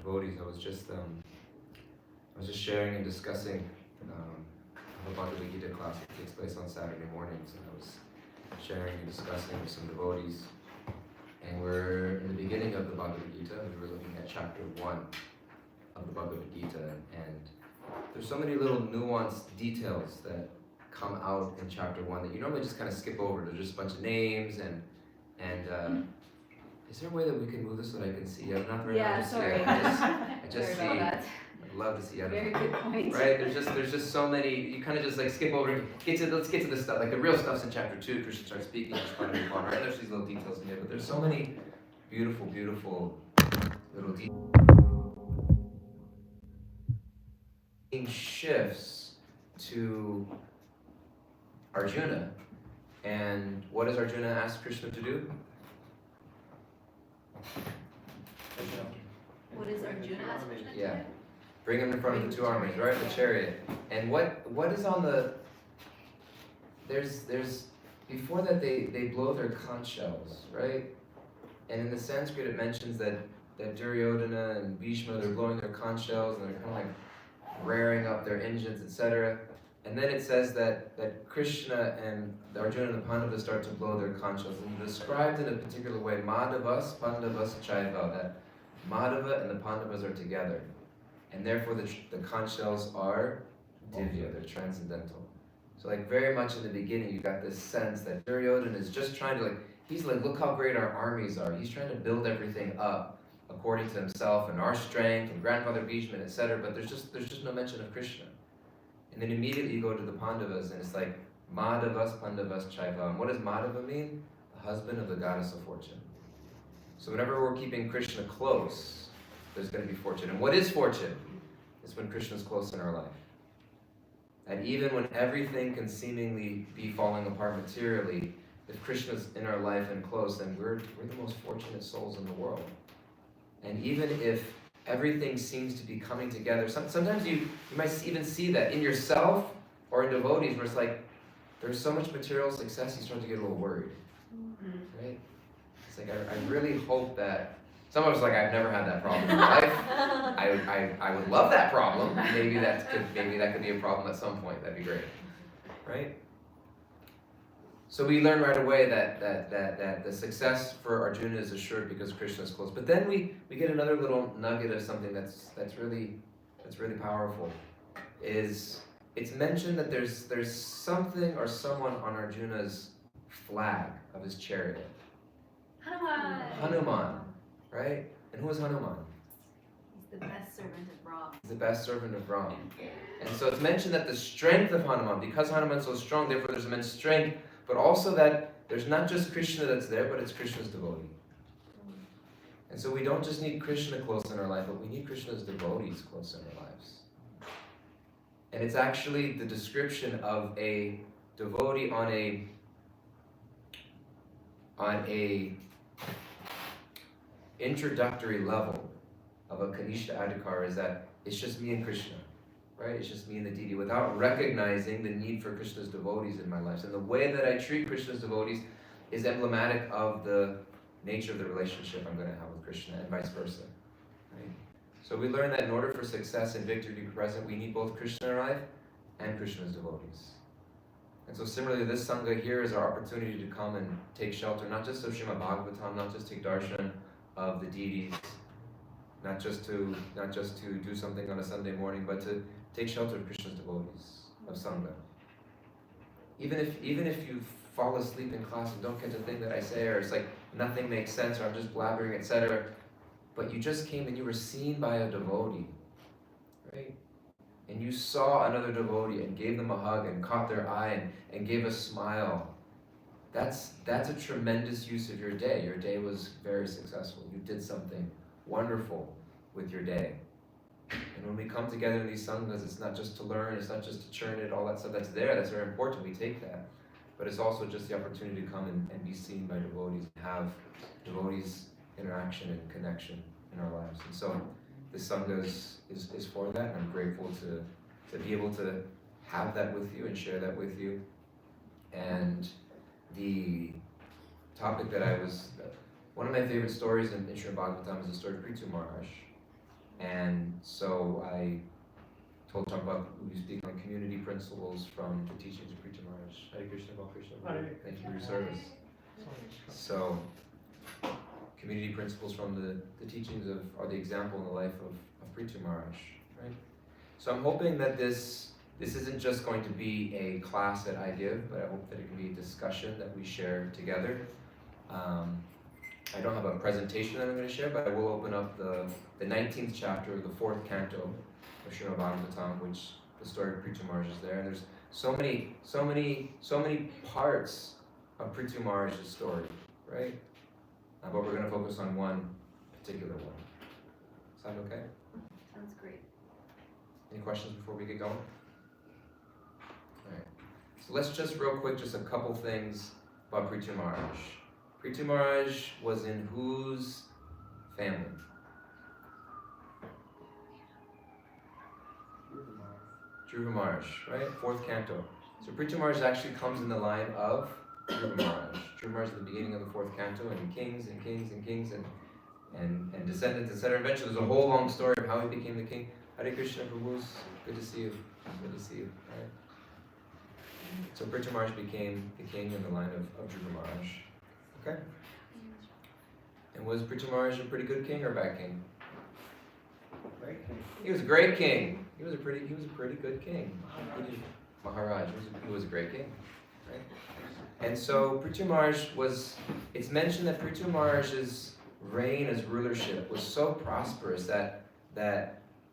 devotees. I was just sharing and discussing the Bhagavad Gita class that takes place on Saturday mornings, and I was sharing and discussing with some devotees. And we're in the beginning of the Bhagavad Gita. We were looking at chapter 1 of the Bhagavad Gita, and there's so many little nuanced details that come out in chapter 1 that you normally just kind of skip over. There's just a bunch of names and is there a way that we can move this so that I can see? I'm not very sorry. I just see. Sorry about that. I'd love to see. Very good point. Right? There's just so many. You kind of just like skip over. Let's get to the stuff. Like the real stuff's in chapter 2. Krishna starts speaking. Just kind of move on. Right? There's these little details in there, but there's so many beautiful little details. Shifts to Arjuna, and what does Arjuna ask Krishna to do? What is Arjuna ask Krishna to do? Yeah. Bring him in front of the two armies, right? The chariot. And what is on the there's before that they blow their conch shells, right? And in the Sanskrit it mentions that Duryodhana and Bhishma, they're blowing their conch shells and they're kind of like rearing up their engines, etc. And then it says that Krishna and Arjuna and the Pandavas start to blow their conch shells, and described in a particular way, Madhavas, Pandavas, Chaiva, that Madhava and the Pandavas are together. And therefore the conch shells are divya, they're transcendental. So like very much in the beginning you got this sense that Duryodhana is just trying to he's like, look how great our armies are. He's trying to build everything up according to himself and our strength and grandfather Bhishma, etc. But there's just no mention of Krishna. And then immediately you go to the Pandavas and it's like Madhavas, Pandavas, Chaiva. And what does Madhava mean? The husband of the goddess of fortune. So whenever we're keeping Krishna close, there's going to be fortune. And what is fortune? It's when Krishna's close in our life. And even when everything can seemingly be falling apart materially, if Krishna's in our life and close, then we're the most fortunate souls in the world. And even if everything seems to be coming together, sometimes you might even see that in yourself or in devotees where it's like, there's so much material success, you start to get a little worried, right? It's like, I really hope that, some of us like, I've never had that problem in my life. I would love that problem. Maybe that could be a problem at some point. That'd be great, right? So we learn right away that the success for Arjuna is assured because Krishna is close. But then we get another little nugget of something that's really powerful. Is it's mentioned that there's something or someone on Arjuna's flag of his chariot. Hanuman, right? And who is Hanuman? He's the best servant of Ram. He's the best servant of Ram. And so it's mentioned that the strength of Hanuman, because Hanuman's so strong, therefore there's immense strength, but also that there's not just Krishna that's there, but it's Krishna's devotee. And so we don't just need Krishna close in our life, but we need Krishna's devotees close in our lives. And it's actually the description of a devotee on a introductory level of a Kanishta Adhikar is that it's just me and Krishna. Right? It's just me and the deity without recognizing the need for Krishna's devotees in my life. And the way that I treat Krishna's devotees is emblematic of the nature of the relationship I'm going to have with Krishna and vice versa. Right? So we learn that in order for success and victory to be present, we need both Krishna in our life and Krishna's devotees. And so similarly, this Sangha here is our opportunity to come and take shelter, not just of Srimad Bhagavatam, not just take darshan of the deities, not just to do something on a Sunday morning, but to take shelter of Krishna's devotees, of Sangha. Even if you fall asleep in class and don't catch a thing that I say, or it's like nothing makes sense, or I'm just blabbering, etc., but you just came and you were seen by a devotee, right? And you saw another devotee and gave them a hug and caught their eye and gave a smile. That's a tremendous use of your day. Your day was very successful. You did something wonderful with your day. And when we come together in these sanghas, it's not just to learn, it's not just to churn it, all that stuff that's there, that's very important, we take that. But it's also just the opportunity to come and be seen by devotees, and have devotees interaction and connection in our lives. And so this sangha is for that, and I'm grateful to be able to have that with you and share that with you. And the topic that one of my favorite stories in Srimad Bhagavatam is the story of Prithu Maharaj. And so I told Prabhupada we speak on community principles from the teachings of Preacher Maharaj. Hare Krishna, Hare Krishna. Thank you for your service. So, community principles from the teachings of, or the example in the life of Preacher Maharaj, right? So I'm hoping that this isn't just going to be a class that I give, but I hope that it can be a discussion that we share together. I don't have a presentation that I'm going to share, but I will open up the 19th chapter of the 4th canto of Srimad Bhagavatam, which the story of Prithu Maharaj is there. And there's so many parts of Prithu Maharaj's story, right? But we're going to focus on one particular one. Sound okay? Sounds great. Any questions before we get going? All right. So let's just real quick, just a couple things about Prithu Maharaj. Prithu Maharaj was in whose family? Dhruva Maharaj, right? 4th canto. So Prithu Maharaj actually comes in the line of Dhruva Maharaj. Dhruva Maharaj is the beginning of the 4th canto, and kings and kings and kings and descendants, etc. Eventually, there's a whole long story of how he became the king. Hare Krishna, Prabhu, good to see you. Good to see you. All right. So Prithu Maharaj became the king in the line of Dhruva Maharaj. Okay. And was Prithu Maharaj a pretty good king or a bad king? Great king. He was a great king. He was a pretty good king. Maharaj. He was a great king, right? And so Prithu Maharaj it's mentioned that Prithu Maharaj's reign as rulership was so prosperous that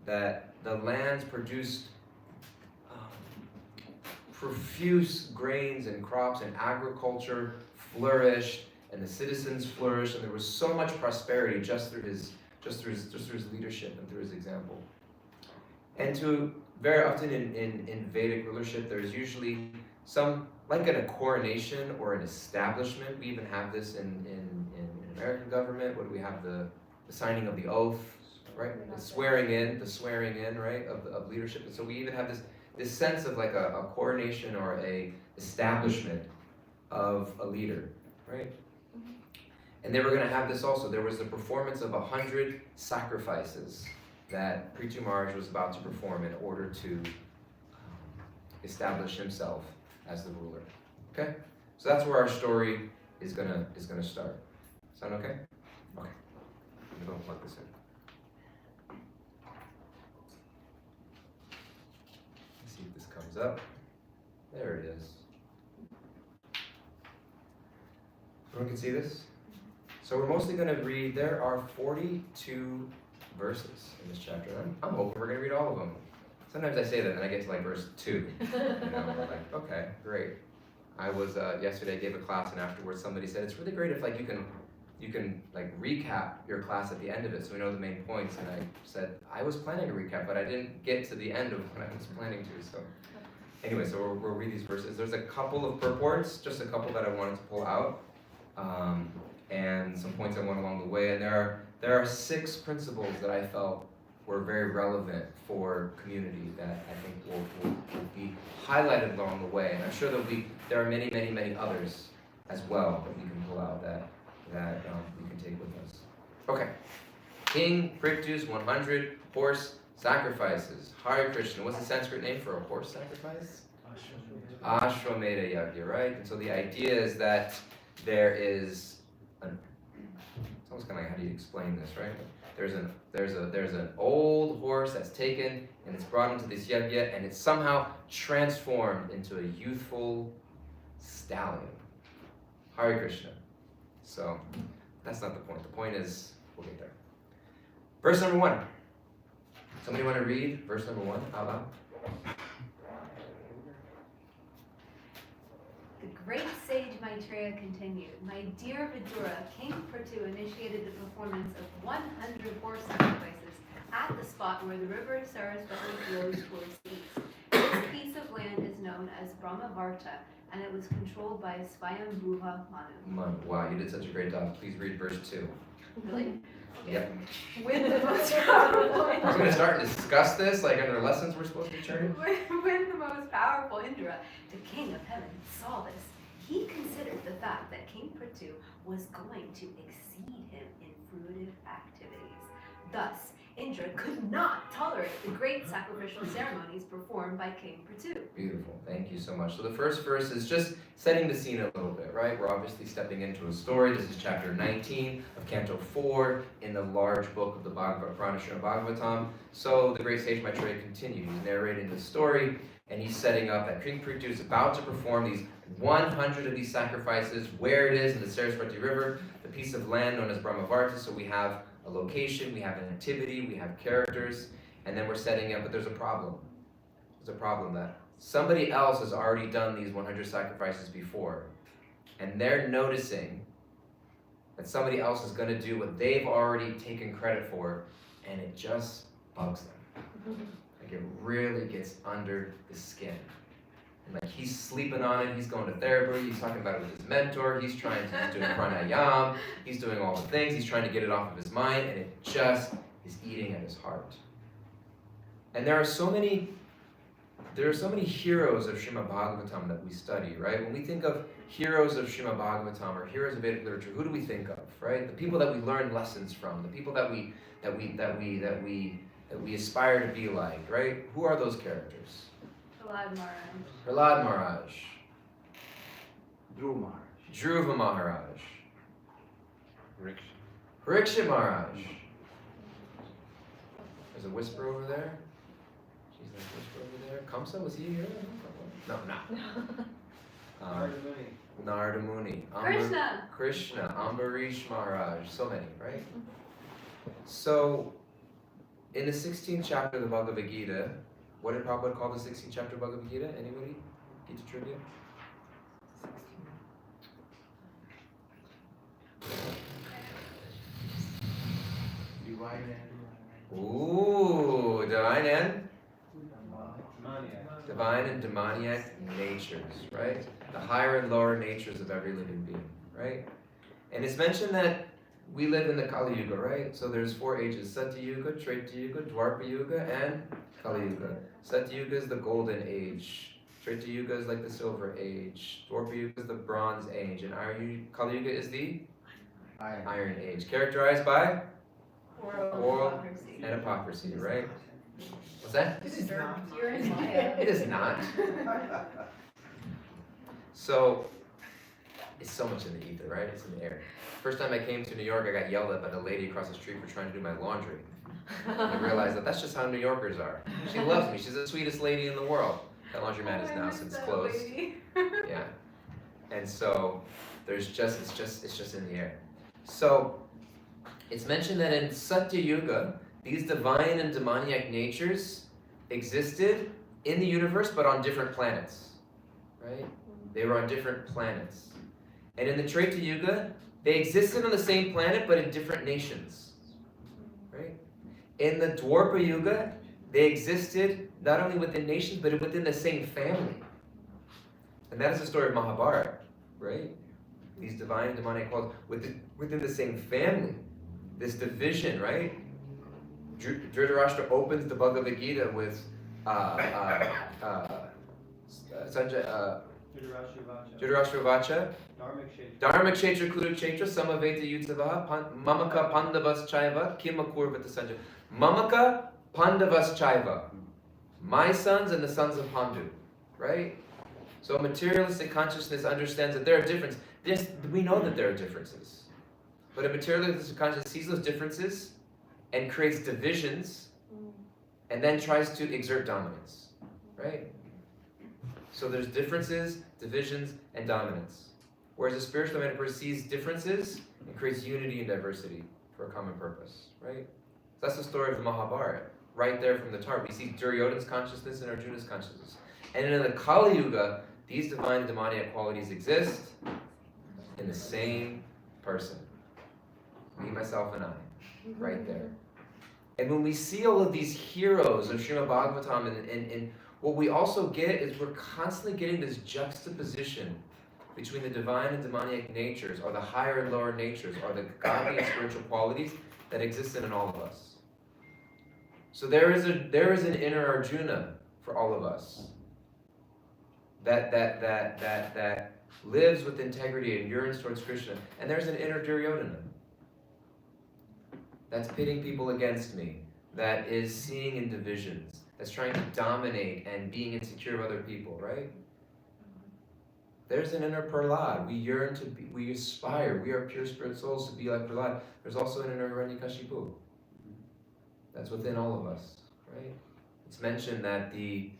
the lands produced profuse grains and crops, and agriculture flourished, and the citizens flourished, and there was so much prosperity just through his leadership and through his example. And very often in Vedic rulership, there's usually some, like a coronation or an establishment. We even have this in American government. What do we have? The signing of the oath, right? The swearing in, right, of leadership. And so we even have this sense of like a coronation or a establishment of a leader, right? And they were going to have this also. There was the performance of 100 sacrifices that Prithu Maharaj was about to perform in order to establish himself as the ruler. Okay? So that's where our story is gonna start. Sound okay? Okay. I'm gonna plug this in. Let's see if this comes up. There it is. Everyone can see this? So we're mostly going to read, there are 42 verses in this chapter. I'm hoping we're going to read all of them. Sometimes I say that and I get to like verse 2. You know, we're like, okay, great. I was, yesterday I gave a class and afterwards somebody said, it's really great if like you can like recap your class at the end of it so we know the main points. And I said, I was planning to recap, but I didn't get to the end of what I was planning to. So anyway, so we'll read these verses. There's a couple of purports, just a couple that I wanted to pull out. And some points I went along the way, and there are 6 principles that I felt were very relevant for community that I think will be highlighted along the way. And I'm sure there are many others as well that we can pull out that we can take with us. Okay, King Prithu's 100 horse sacrifices. Hare Krishna. What's the Sanskrit name for a horse sacrifice? Ashwamedha Yagya, right? And so the idea is that there is it's almost kind of like, how do you explain this, right? There's an old horse that's taken and it's brought into this yagya and it's somehow transformed into a youthful stallion. Hare Krishna. So that's not the point. The point is, we'll get there. Verse number 1. Somebody want to read verse number 1 out loud? The great sage Maitreya continued, my dear Vidura, King Prithu initiated the performance of 100 horse sacrifices at the spot where the river Sarasvati flows towards the east. This piece of land is known as Brahmavarta, and it was controlled by Swayambhuva Manu. Wow, you did such a great job. Please read verse 2. Really? Yeah. When the most powerful We're going to start to discuss this, like in our lessons we're supposed to be turning. When the most powerful Indra, the king of heaven, saw this, he considered the fact that King Prithu was going to exceed him in fruitive activities. Thus, Indra could tolerate the great sacrificial ceremonies performed by King Prithu. Beautiful, thank you so much. So the first verse is just setting the scene a little bit, right? We're obviously stepping into a story. This is chapter 19 of Canto 4 in the large book of the Bhagavat, Pranashana Bhagavatam. So the great sage Maitreya continues. He's narrating the story, and he's setting up that King Prithu is about to perform these 100 of these sacrifices, where it is in the Saraswati River, the piece of land known as Brahmavarta. So we have a location, we have an activity, we have characters, and then we're setting up, but there's a problem. There's a problem that somebody else has already done these 100 sacrifices before, and they're noticing that somebody else is going to do what they've already taken credit for, and it just bugs them. Like it really gets under the skin. And like he's sleeping on it, he's going to therapy, he's talking about it with his mentor, he's doing pranayam, he's doing all the things, he's trying to get it off of his mind, and it just is eating at his heart. And there are so many heroes of Srimad Bhagavatam that we study, right? When we think of heroes of Srimad Bhagavatam or heroes of Vedic literature, who do we think of, right? The people that we learn lessons from, the people that we aspire to be like, right? Who are those characters? Prahlad Maharaj, Dhruva Maharaj, Parikshit Maharaj. There's a whisper over there. She's like whisper over there. Kamsa, was he here? No, not. Narada Muni. Krishna, Ambarish Maharaj. So many, right? So, in the 16th chapter of the Bhagavad Gita, what did Prabhupada call the 16th chapter of Bhagavad Gita? Anybody? Gita trivia? Ooh, divine and demoniac natures, right? The higher and lower natures of every living being, right? And it's mentioned that we live in the Kali Yuga, right? So there's 4 ages: Satya Yuga, Treta Yuga, Dwapara Yuga, and Kali Yuga. Satya Yuga is the golden age. Treta Yuga is like the silver age. Dwapara Yuga is the bronze age. And Kali Yuga is the iron age. Characterized by quarrel and hypocrisy, right? What's that? It is not. It is not. So, it's so much in the ether, right? It's in the air. First time I came to New York, I got yelled at by the lady across the street for trying to do my laundry. I realized that that's just how New Yorkers are. She loves me. She's the sweetest lady in the world. That laundromat is now since closed. Yeah. And so it's just in the air. So it's mentioned that in Satya Yuga, these divine and demoniac natures existed in the universe, but on different planets. Right? They were on different planets. And in the Treta Yuga, they existed on the same planet, but in different nations. Right? In the Dwapara Yuga, they existed not only within nations, but within the same family. And that is the story of Mahabharata, right? These divine and demonic qualities within the same family. This division, right? Dhritarashtra opens the Bhagavad Gita with Dhritarashtra Vacha, Dharma Kshetra Kurukshetra, Samaveta Yutsavaha, Mamaka Pandavas Chaiva, Kimakurvata Sanjay. Mamaka Pandavas Chaiva. My sons and the sons of Pandu. Right? So materialistic consciousness understands that there are differences. Yes, we know that there are differences. But a materialistic consciousness sees those differences and creates divisions and then tries to exert dominance. Right? So there's differences, divisions, and dominance. Whereas a spiritual minded person sees differences and creates unity and diversity for a common purpose, right? So that's the story of the Mahabharata, right there from the start. We see Duryodhana's consciousness and Arjuna's consciousness. And in the Kali Yuga, these divine and demoniac qualities exist in the same person. Me, myself, and I, right there. And when we see all of these heroes of Srimad Bhagavatam, and what we also get is we're constantly getting this juxtaposition between the divine and demoniac natures, or the higher and lower natures, or the godly and spiritual qualities that exist in all of us. So there is an inner Arjuna for all of us that lives with integrity and yearns towards Krishna, and there's an inner Duryodhana that's pitting people against me, that is seeing in divisions, that's trying to dominate and being insecure of other people, right? There's an inner Prahlad. We yearn to be, we aspire, we are pure spirit souls to be like Prahlad. There's also an inner Hiranyakashipu. That's within all of us, right? It's mentioned that the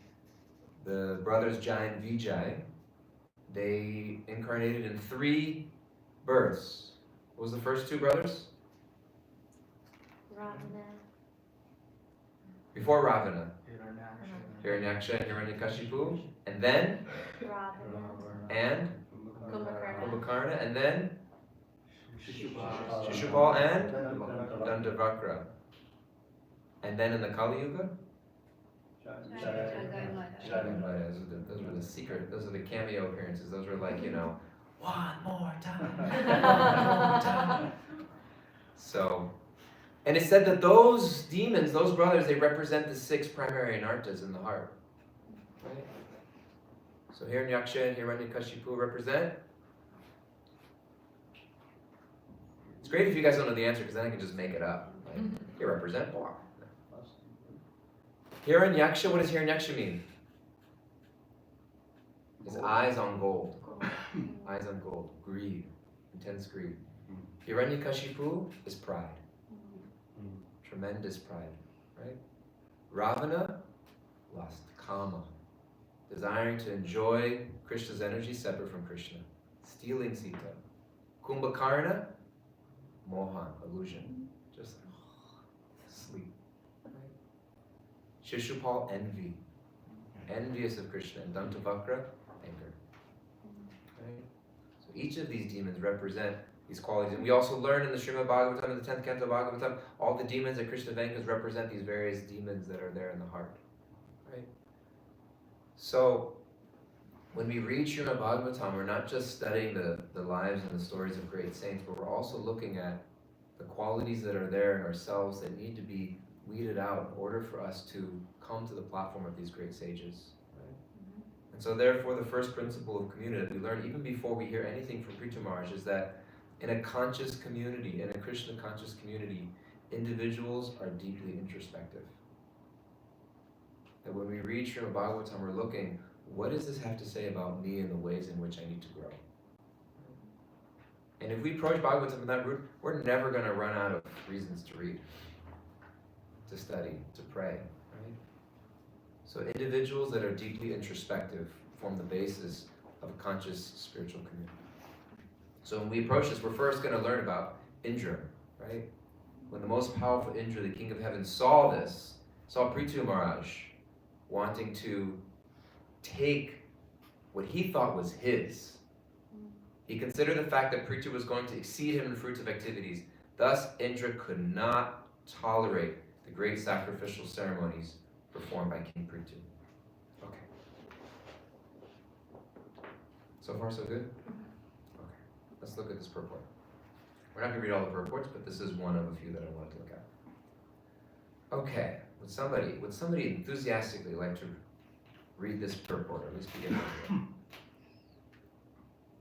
brothers Jai and Vijay, they incarnated in 3 births. What was the first 2 brothers? Ravana. Before Ravana. Hiranyaksha and Hiranyakashipu. And then? Ravana. And? Kumbhakarna. Kumbhakarna. And then? Shishupal and? Dandavakra. And then in the Kali Yuga? Those were the secret, those are the cameo appearances. Those were like, one more time. One more time. So, and it's said that those demons, those brothers, they represent the 6 primary anartas in the heart. Right? So Hiranyaksha and Hiranyakashipu represent. It's great if you guys don't know the answer, because then I can just make it up. Like, you represent blah. Hiranyaksha, what does Hiranyaksha mean? His eyes on gold. Eyes on gold. Greed. Intense greed. Hiranyakashipu is pride. Tremendous pride. Right? Ravana, lust. Kama. Desiring to enjoy Krishna's energy separate from Krishna. Stealing Sita. Kumbhakarna, mohan, illusion. Just sleep. Shishupal, envy. Envious of Krishna. And Dantavakra, anger. Right? So each of these demons represent these qualities. And we also learn in the Srimad Bhagavatam, in the 10th canto Bhagavatam, all the demons that Krishna vanquished represent these various demons that are there in the heart. Right? So, when we read Srimad Bhagavatam, we're not just studying the lives and the stories of great saints, but we're also looking at the qualities that are there in ourselves that need to be weeded out in order for us to come to the platform of these great sages. Right? And so therefore the first principle of community that we learn even before we hear anything from Prithu Maharaj is that in a conscious community, in a Krishna conscious community, individuals are deeply introspective. That when we read Srimad Bhagavatam, we're looking, what does this have to say about me and the ways in which I need to grow? And if we approach Bhagavatam in that route, we're never going to run out of reasons to read, to study, to pray, right? So individuals that are deeply introspective form the basis of a conscious spiritual community. So when we approach this, we're first going to learn about Indra, right? When the most powerful Indra, the king of heaven, saw this, saw Prithu Maharaj wanting to take what he thought was his. He considered the fact that Prithu was going to exceed him in fruits of activities. Thus, Indra could not tolerate the great sacrificial ceremonies performed by King Prithu. Okay. So far, so good? Okay. Let's look at this purport. We're not going to read all the purports, but this is one of a few that I wanted to look at. Okay. Would somebody enthusiastically like to read this purport, or at least begin with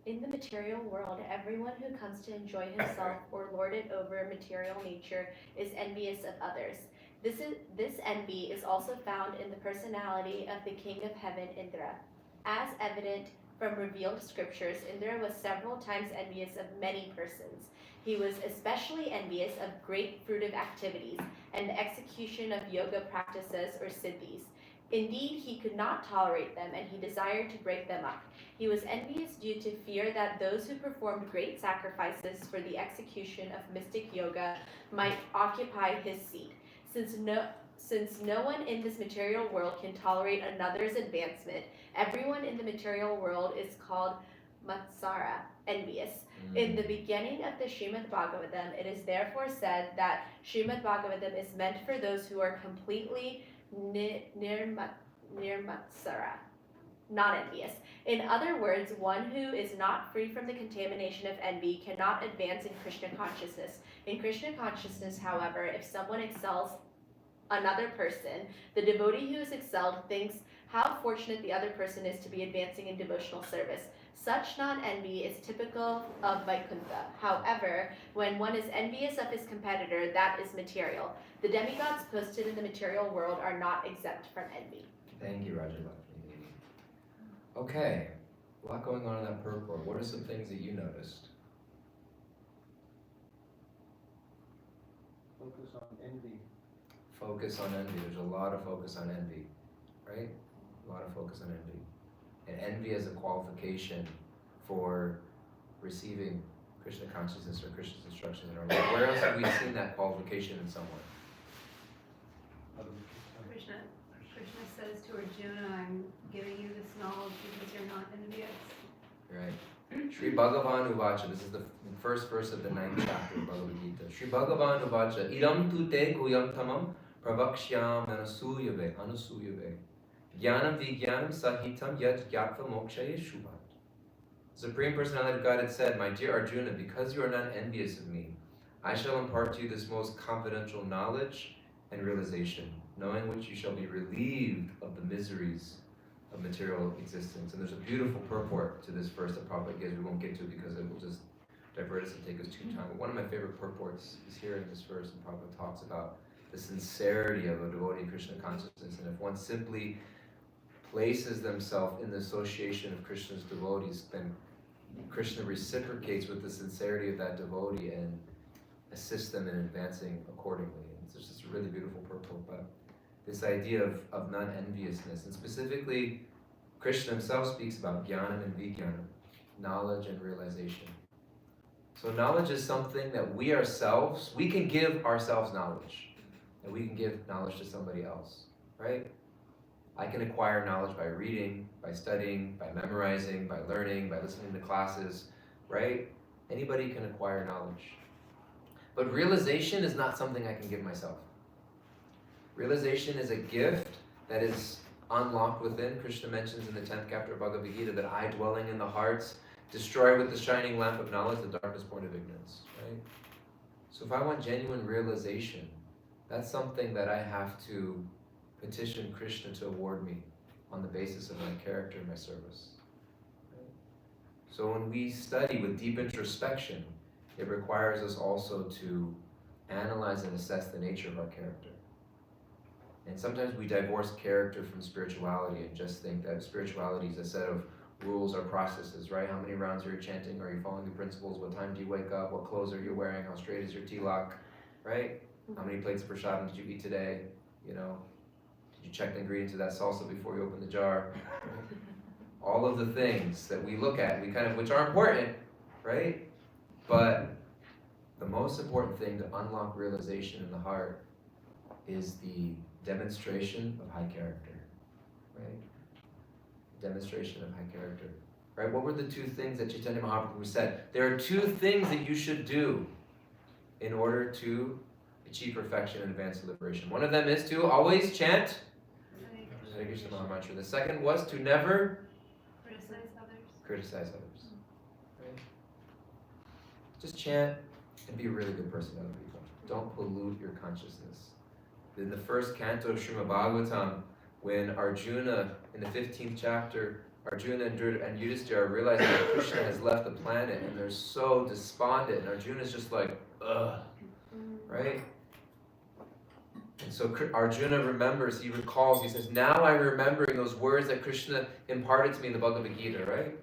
it? In the material world, everyone who comes to enjoy himself or lord it over material nature is envious of others. This envy is also found in the personality of the king of heaven, Indra. As evident from revealed scriptures, Indra was several times envious of many persons. He was especially envious of great fruitive activities and the execution of yoga practices or siddhis. Indeed, he could not tolerate them, and he desired to break them up. He was envious due to fear that those who performed great sacrifices for the execution of mystic yoga might occupy his seat. Since no one in this material world can tolerate another's advancement, everyone in the material world is called Matsara, envious. In the beginning of the Srimad Bhagavatam, it is therefore said that Srimad Bhagavatam is meant for those who are completely nirmatsara, not envious. In other words, one who is not free from the contamination of envy cannot advance in Krishna consciousness. In Krishna consciousness, however, if someone excels another person, the devotee who is excelled thinks how fortunate the other person is to be advancing in devotional service. Such non-envy is typical of Vaikuntha. However, when one is envious of his competitor, that is material. The demigods posted in the material world are not exempt from envy. Thank you, Raja Lakshmi. Okay, a lot going on in that purport. What are some things that you noticed? Focus on envy. Focus on envy. There's a lot of focus on envy, right? A lot of focus on envy. And envy as a qualification for receiving Krishna consciousness or Krishna's instructions in our life. Where else have we seen that qualification in someone? Krishna says to Arjuna, I'm giving you this knowledge because you're not envious. Right. Sri Bhagavan Uvacha. This is the first verse of the 9th chapter of Bhagavad Gita. Sri Bhagavan Uvacha. Idam tu te guyam tamam pravakshyam anasuyave. Jnanam vijnanam sahitam yat gyatva mokshaye shubhat. The Supreme Personality of God had said, my dear Arjuna, because you are not envious of me, I shall impart to you this most confidential knowledge and realization, knowing which you shall be relieved of the miseries of material existence. And there's a beautiful purport to this verse that Prabhupada gives, we won't get to because it will just divert us and take us too time. But one of my favorite purports is here in this verse, and Prabhupada talks about the sincerity of a devotee in Krishna consciousness. And if one simply places themselves in the association of Krishna's devotees, then Krishna reciprocates with the sincerity of that devotee and assists them in advancing accordingly. And it's just a really beautiful purport. But this idea of non-enviousness, and specifically Krishna himself speaks about jnanam and vijnanam, knowledge and realization. So knowledge is something that we ourselves, we can give ourselves knowledge, and we can give knowledge to somebody else, right? I can acquire knowledge by reading, by studying, by memorizing, by learning, by listening to classes, right? Anybody can acquire knowledge. But realization is not something I can give myself. Realization is a gift that is unlocked within. Krishna mentions in the 10th chapter of Bhagavad Gita that I, dwelling in the hearts, destroy with the shining lamp of knowledge the darkness born of ignorance, right? So if I want genuine realization, that's something that I have to petition Krishna to award me on the basis of my character and my service. Right? So when we study with deep introspection, it requires us also to analyze and assess the nature of our character. And sometimes we divorce character from spirituality and just think that spirituality is a set of rules or processes, right? How many rounds are you chanting? Are you following the principles? What time do you wake up? What clothes are you wearing? How straight is your tilak, right? How many plates of prasadam did you eat today? You know, did you check the ingredients of that salsa before you open the jar? All of the things that we look at, which are important, right? But the most important thing to unlock realization in the heart is the demonstration of high character, right? Demonstration of high character, right? What were the two things that Chaitanya Mahaprabhu said? There are two things that you should do in order to achieve perfection and advance to liberation. One of them is to always chant Hare Krishna Maha Mantra. The second was to never criticize others. Right? Just chant and be a really good person to other people. Don't pollute your consciousness. In the first canto of Srimad Bhagavatam, when Arjuna, in the 15th chapter, Arjuna and Yudhishthira are realizing that Krishna has left the planet and they're so despondent, and Arjuna's just like, ugh, right? And so Arjuna remembers, he recalls, he says, now I'm remembering those words that Krishna imparted to me in the Bhagavad Gita, right?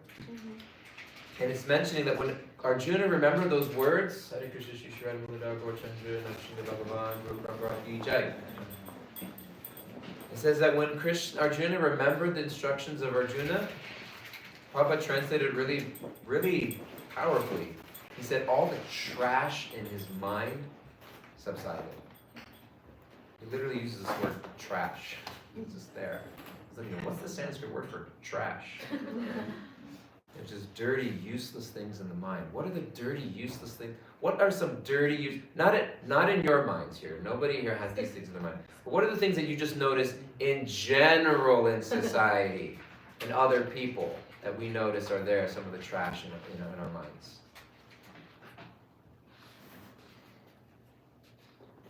And it's mentioning that when Arjuna remembered those words, Hare Krishna Shri Shri Radha Mudar Gaurachandra Narasimha Bhagavan Guru Parampara Jai. It says that when Arjuna remembered the instructions of Arjuna, Prabhupada translated really, really powerfully. He said all the trash in his mind subsided. He literally uses this word trash. It's just there. It's like, what's the Sanskrit word for trash? It's just dirty, useless things in the mind. What are the dirty, useless things? What are some dirty, not in your minds here. Nobody here has these things in their mind. But what are the things that you just notice in general in society and other people that we notice are there? Some of the trash in our minds.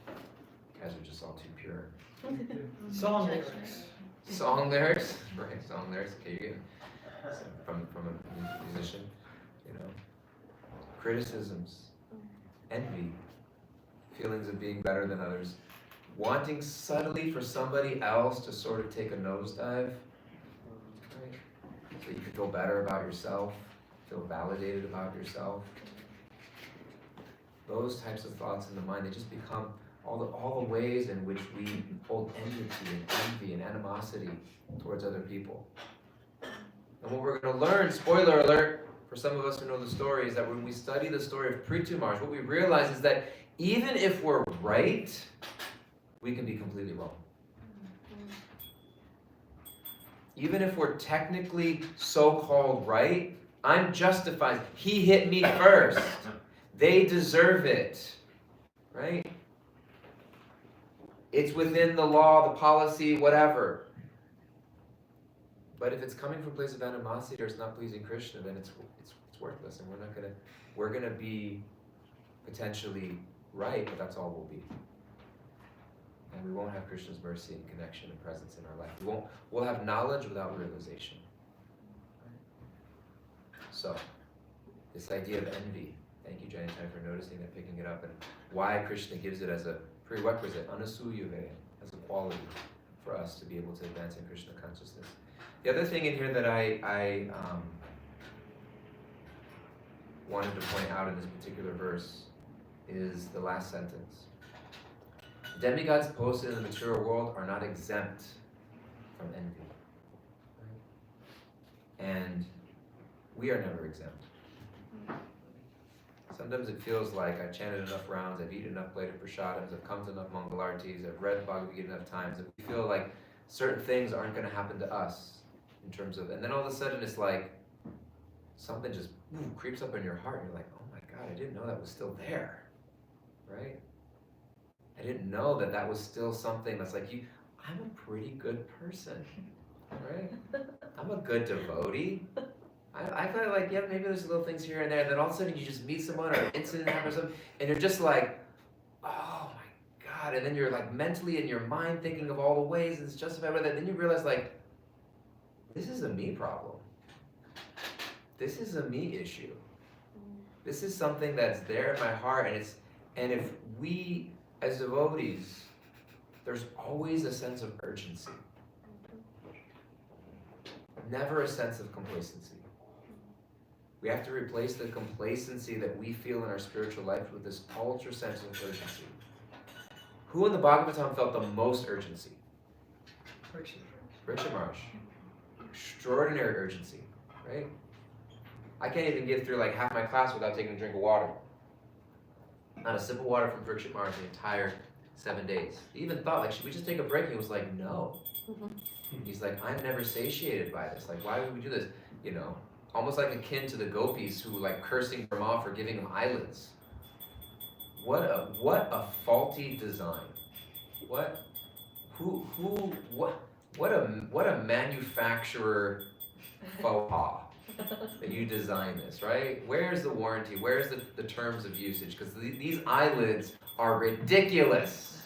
You guys are just all too pure. Song lyrics. Song lyrics, right? Song lyrics. Okay, from a musician, you know. Criticisms, envy, feelings of being better than others, wanting subtly for somebody else to sort of take a nosedive, right? So you can feel better about yourself, feel validated about yourself. Those types of thoughts in the mind, they just become all the ways in which we hold enmity and envy and animosity towards other people. And what we're going to learn, spoiler alert, for some of us who know the story, is that when we study the story of Prithu Maharaj, what we realize is that even if we're right, we can be completely wrong. Even if we're technically so-called right, I'm justified. He hit me first. They deserve it. Right? It's within the law, the policy, whatever. But if it's coming from a place of animosity or it's not pleasing Krishna, then it's worthless, and we're gonna be potentially right, but that's all we'll be. And we won't have Krishna's mercy and connection and presence in our life. We'll have knowledge without realization. So, this idea of envy, thank you, Janitai, for noticing that, picking it up, and why Krishna gives it as a prerequisite, anasuyave, as a quality for us to be able to advance in Krishna consciousness. The other thing in here that I wanted to point out in this particular verse is the last sentence. Demigods posted in the material world are not exempt from envy. And we are never exempt. Sometimes it feels like I've chanted enough rounds, I've eaten enough plated prasadams, I've come to enough Mangalartis, I've read Bhagavad Gita enough times, that we feel like certain things aren't going to happen to us in terms of, and then all of a sudden it's like something just creeps up in your heart and you're like, oh my God, I didn't know that was still there, right? I didn't know that that was still something that's like, I'm a pretty good person, right? I'm a good devotee. I feel like, yeah, maybe there's little things here and there, and then all of a sudden you just meet someone or an incident happens or something, and you're just like, oh my God, and then you're like mentally in your mind thinking of all the ways it's justified with it, then you realize like, this is a me problem. This is a me issue. This is something that's there in my heart, and if we as devotees, there's always a sense of urgency. Never a sense of complacency. We have to replace the complacency that we feel in our spiritual life with this ultra sense of urgency. Who in the Bhagavatam felt the most urgency? Prithu Maharaj. Extraordinary urgency, right? I can't even get through like half my class without taking a drink of water. Not a sip of water from Prithu Maharaj the entire 7 days. He even thought, like, should we just take a break? And he was like, no. He's like, I'm never satiated by this. Like, why would we do this? You know, almost like akin to the gopis who like cursing Brahma for giving them eyelids. What a faulty design. What a manufacturer faux pas that you design this, right? Where's the warranty? Where's the terms of usage? Because these eyelids are ridiculous.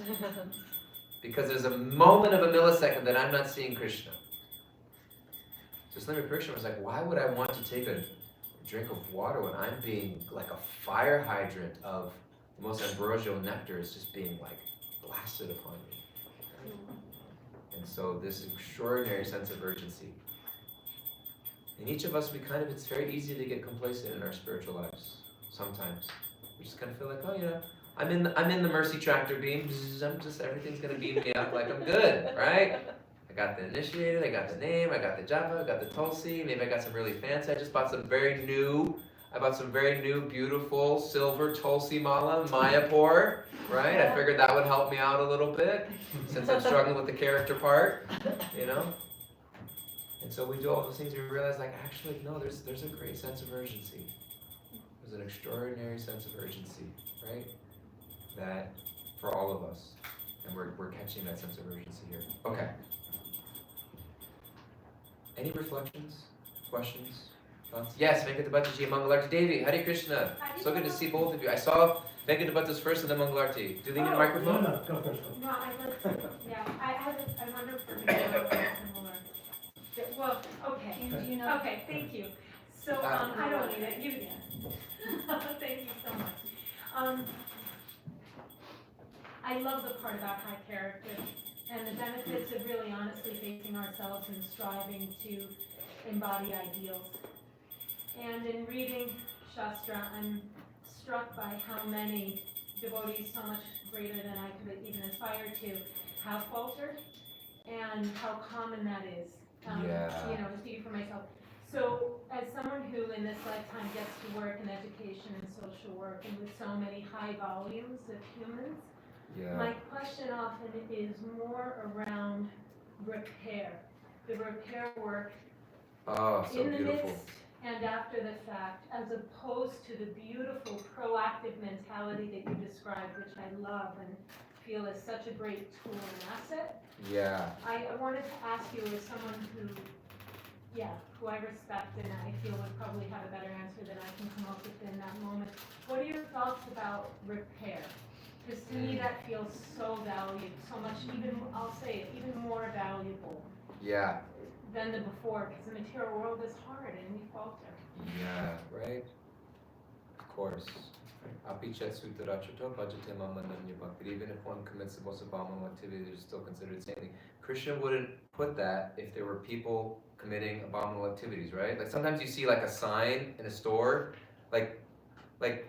Because there's a moment of a millisecond that I'm not seeing Krishna. So Srimati Krishna was like, why would I want to take a drink of water when I'm being like a fire hydrant of the most ambrosial nectar is just being like blasted upon me? And so this extraordinary sense of urgency. In each of us, it's very easy to get complacent in our spiritual lives. Sometimes we just kind of feel like, oh, you know, I'm in the mercy tractor beam. Everything's gonna beam me up like I'm good, right? I got the initiated, I got the name, I got the japa, I got the tulsi. Maybe I got some really fancy. I bought some very new, beautiful silver tulsi mala in Mayapur, right? I figured that would help me out a little bit since I'm struggling with the character part, you know. And so we do all those things and we realize, like, actually, no, there's a great sense of urgency. There's an extraordinary sense of urgency, right? That for all of us. And we're catching that sense of urgency here. Okay. Any reflections? Questions? Thoughts? Yes, Venkatabhataji, Mangalarti Devi, Hare Krishna. So good to see both of you. I saw Venkatabhata's first and then Mangalarti. Do they need a microphone? No, go first. No, I wonder for you. Well, okay. Do you you know. Okay, thank you. So, I don't need it, you, thank you so much. I love the part about high character and the benefits of really honestly facing ourselves and striving to embody ideals. And in reading Shastra, I'm struck by how many devotees, so much greater than I could even aspire to, have faltered, and how common that is. You know, to speak for myself. So, as someone who in this lifetime gets to work in education and social work, and with so many high volumes of humans, my question often is more around repair. The repair work in the midst and after the fact, as opposed to the beautiful proactive mentality that you described, which I love and feel is such a great tool and asset. Yeah. I wanted to ask you, as someone who I respect and I feel would probably have a better answer than I can come up with in that moment, what are your thoughts about repair? Because to me that feels so valued, so much, even, I'll say it, even more valuable than the before, because the material world is hard and we falter. Yeah, right? Of course. Apichat Suttarachato Bhajate Mamananya Bhakti. Even if one commits the most abominable activity, they're still considered saintly. Krishna wouldn't put that if there were people committing abominable activities, right? Like sometimes you see like a sign in a store, like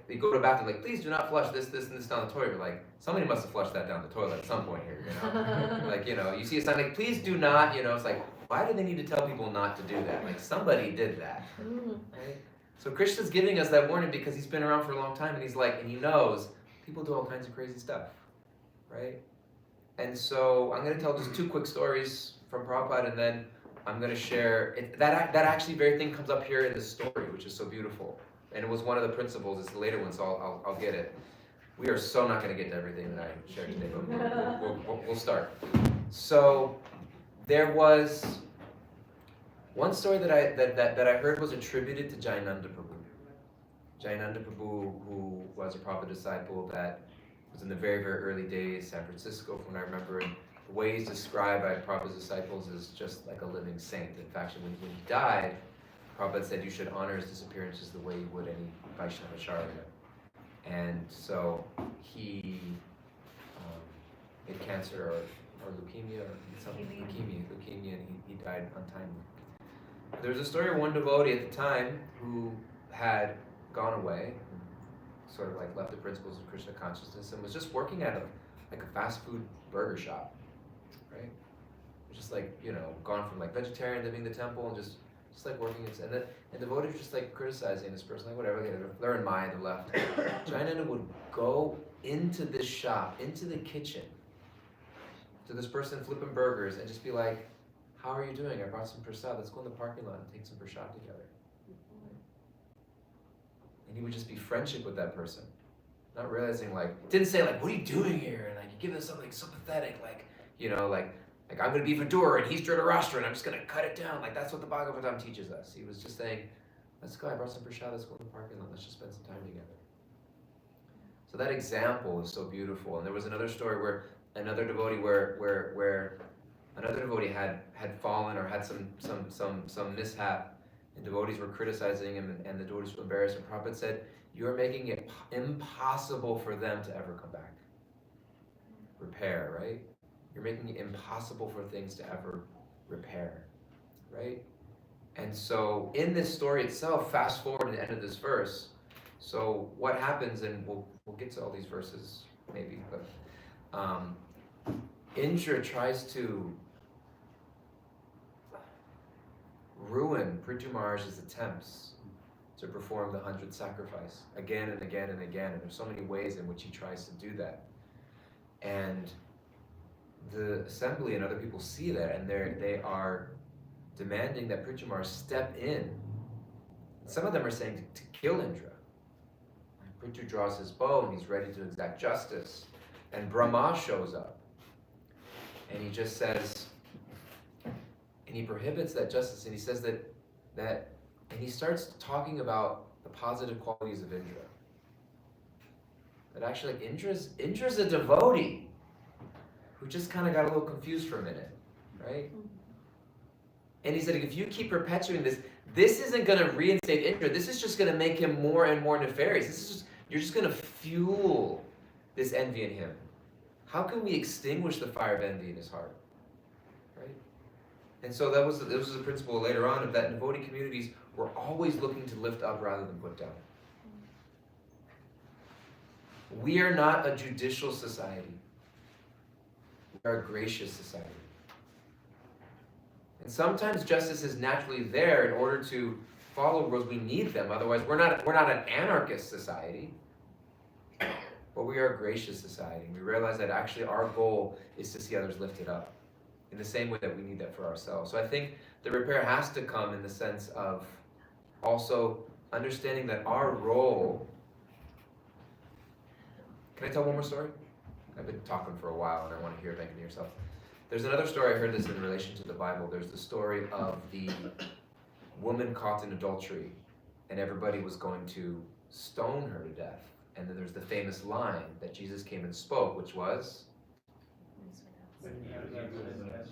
you go to the bathroom, like, please do not flush this, and this down the toilet. You're like, somebody must have flushed that down the toilet at some point here, you know? Like, you know, you see a sign like, please do not, you know, it's like, why do they need to tell people not to do that? Like, somebody did that, right? So Krishna's giving us that warning because he's been around for a long time, and he's like, and he knows people do all kinds of crazy stuff, right? And so I'm going to tell just two quick stories from Prabhupada, and then I'm going to share, that actually very thing comes up here in the story, which is so beautiful. And it was one of the principles, it's the later one, so I'll get it. We are so not going to get to everything that I shared today, but we'll start. So there was one story that I heard was attributed to Jayananda Prabhu. Jayananda Prabhu, who was a Prabhupada disciple that was in the very, very early days, San Francisco, from what I remember, and the way he's described by Prabhupada's disciples is just like a living saint. In fact, when he died, Prabhupada said you should honor his disappearances the way you would any Vaishnavacharya. And so he had cancer or leukemia, and he died untimely. There was a story of one devotee at the time who had gone away, sort of like left the principles of Krishna consciousness, and was just working at a fast food burger shop, right? Just like, you know, gone from like vegetarian living in the temple and just like working, and the devotees were just like criticizing this person, like whatever, they're in Maya, they're left. Jayananda would go into this shop, into the kitchen, to this person flipping burgers, and just be like, how are you doing? I brought some prasad, let's go in the parking lot and take some prasad together. And he would just be friendship with that person, not realizing like, didn't say like, what are you doing here? And like, you give them something so pathetic, like, you know, like I'm going to be Vidura and he's Dhritarashtra and I'm just going to cut it down. Like, that's what the Bhagavatam teaches us. He was just saying, let's go, I brought some prasad, let's go in the parking lot, let's just spend some time together. So that example is so beautiful. And there was another story where another devotee where another devotee had fallen or had some mishap, and devotees were criticizing him, and the devotees were embarrassed, and Prabhupada said, you're making it impossible for them to ever come back. Repair, right? You're making it impossible for things to ever repair, right? And so in this story itself, fast forward to the end of this verse, so what happens, and we'll get to all these verses maybe, but Indra tries to ruin Prithu Maharaj's attempts to perform the 100th sacrifice again and again and again, and there's so many ways in which he tries to do that. And the assembly and other people see that, and they are demanding that Prithu Maharaj step in. Some of them are saying to kill Indra. Prithu draws his bow and he's ready to exact justice. And Brahma shows up. And he just says, and he prohibits that justice, and he says that and he starts talking about the positive qualities of Indra. That actually, like, Indra's a devotee who just kind of got a little confused for a minute, right? And he said, if you keep perpetuating this, this isn't going to reinstate Indra. This is just going to make him more and more nefarious. You're just going to fuel this envy in him. How can we extinguish the fire of envy in his heart? Right? And so this was a principle later on of that devotee communities were always looking to lift up rather than put down. We are not a judicial society. We are a gracious society. And sometimes justice is naturally there in order to follow rules. We need them. Otherwise, we're not an anarchist society. But we are a gracious society. We realize that actually our goal is to see others lifted up in the same way that we need that for ourselves. So I think the repair has to come in the sense of also understanding that our role. Can I tell one more story? I've been talking for a while and I want to hear it back in yourself. There's another story, I heard this in relation to the Bible. There's the story of the woman caught in adultery and everybody was going to stone her to death. And then there's the famous line that Jesus came and spoke, which was,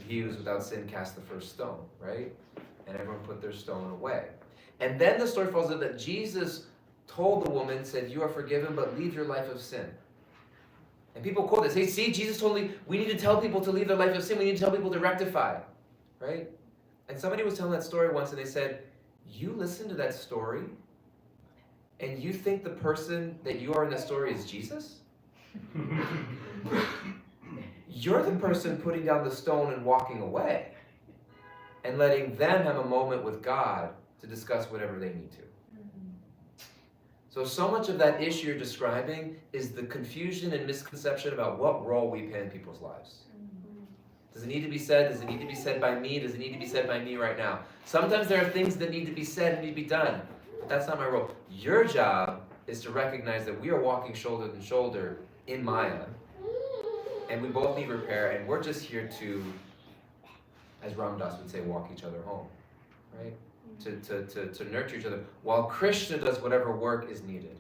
he who is without sin cast the first stone, right? And everyone put their stone away. And then the story follows that Jesus told the woman, said, you are forgiven, but leave your life of sin. And people quote this, hey, see, Jesus told me we need to tell people to leave their life of sin. We need to tell people to rectify, right? And somebody was telling that story once and they said, you listen to that story and you think the person that you are in the story is Jesus? You're the person putting down the stone and walking away and letting them have a moment with God to discuss whatever they need to. So much of that issue you're describing is the confusion and misconception about what role we play in people's lives. Does it need to be said? Does it need to be said by me? Does it need to be said by me right now? Sometimes there are things that need to be said and need to be done, but that's not my role. Your job is to recognize that we are walking shoulder to shoulder in Maya, and we both need repair, and we're just here to, as Ram Dass would say, walk each other home, right? To nurture each other, while Krishna does whatever work is needed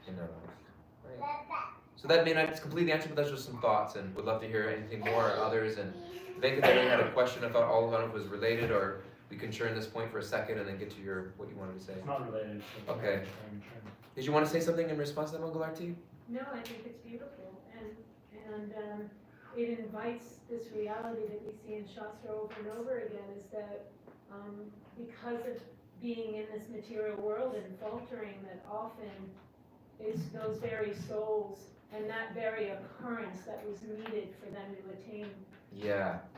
in their life. Right? So that may not completely answer, but that's just some thoughts, and would love to hear anything more or others. And Venkatari had a question. I thought all of it was related, or we can churn this point for a second and then get to what you wanted to say. It's not related. Okay. Did you want to say something in response to that, Mangalarti? No, I think it's beautiful, and it invites this reality that we see in Shastra over and over again, is that because of being in this material world and faltering, that often is those very souls and that very occurrence that was needed for them to attain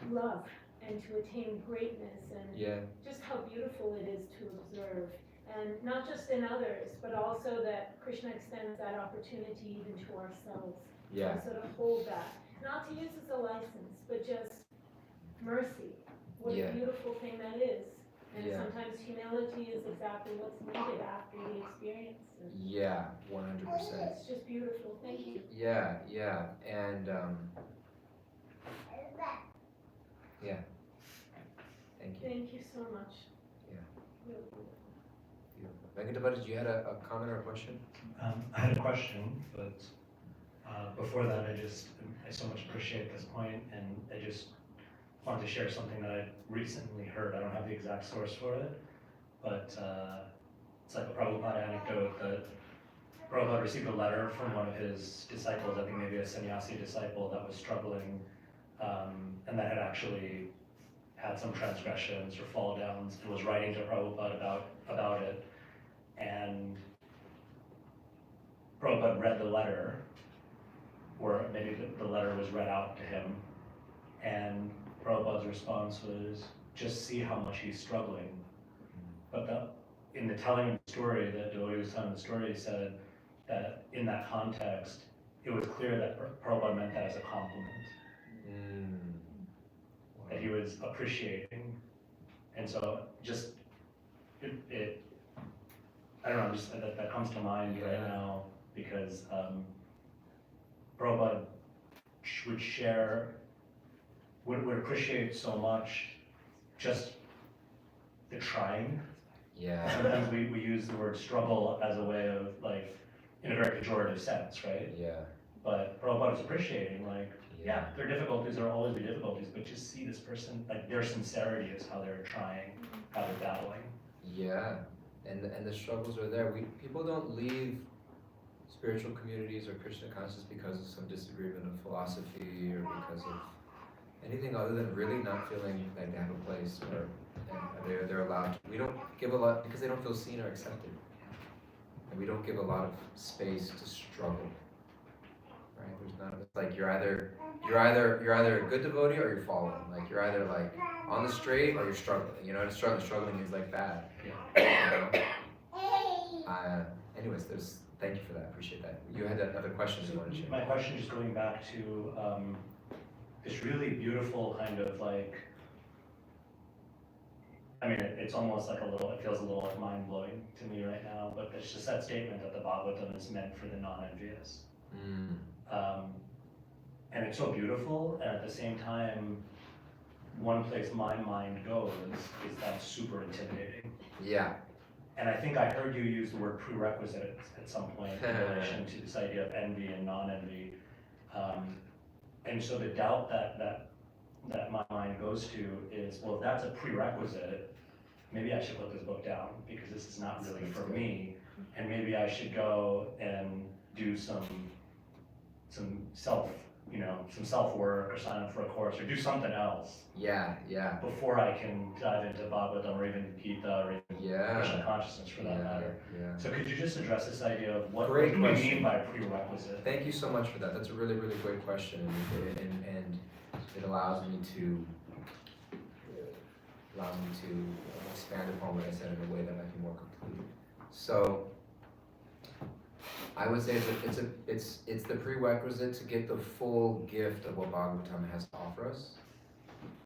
love and to attain greatness, and just how beautiful it is to observe. And not just in others, but also that Krishna extends that opportunity even to ourselves. To sort of hold that. Not to use as a license, but just mercy. What a beautiful thing that is. And sometimes humility is exactly what's needed after the experience. 100%. It's just beautiful. Thank you. And thank you. Thank you so much. Really beautiful. Venkatapati, you had a comment or a question? I had a question, but before that, I so much appreciate this point, and I just wanted to share something that I recently heard. I don't have the exact source for it, but it's like a Prabhupada anecdote that Prabhupada received a letter from one of his disciples, I think maybe a sannyasi disciple that was struggling, and that had actually had some transgressions or fall downs, and was writing to Prabhupada about it. And Prabhupada read the letter, or maybe the letter was read out to him, and Prabhupada's response was, just see how much he's struggling. But in the telling of the story, the devotee was telling the story, he said that in that context, it was clear that Prabhupada meant that as a compliment. That he was appreciating. And so just, I don't know, just that comes to mind right now, because Prabhupada would appreciate so much just the trying. Sometimes we use the word struggle as a way of, like, in a very pejorative sense, right? But Prabhupada is appreciating, like, there are difficulties, there will always be difficulties, but just see this person, like, their sincerity is how they're trying, how they're battling. Yeah, and the struggles are there. People don't leave spiritual communities or Krishna consciousness because of some disagreement of philosophy or because of anything other than really not feeling like they have a place or and they're allowed to. We don't give a lot because they don't feel seen or accepted, and we don't give a lot of space to struggle. Right? There's none of it. Like you're either a good devotee or you're fallen. Like you're either like on the straight or you're struggling. You know, struggling is like bad. Yeah. You know? Anyways, thank you for that. Appreciate that. You had another question you wanted to share. My question is going back to this really beautiful kind of like, I mean, it's almost like it feels a little like mind blowing to me right now, but it's just that statement that the Bhagavatam is meant for the non-envious. And it's so beautiful, and at the same time, one place my mind goes is that super intimidating. Yeah. And I think I heard you use the word prerequisite at some point in relation to this idea of envy and non-envy. And so the doubt that my mind goes to is, well, if that's a prerequisite, maybe I should put this book down because this is not really for me, and maybe I should go and do some self-work or sign up for a course or do something else. Yeah. Before I can dive into Bhagavatam or even Gita or even Krishna consciousness for that matter. Yeah. So could you just address this idea of what Great do we question. mean by prerequisite? Thank you so much for that. That's a really, really great question, and it allows me to expand upon what I said in a way that might be more complete. So I would say it's the prerequisite to get the full gift of what Bhagavatam has to offer us.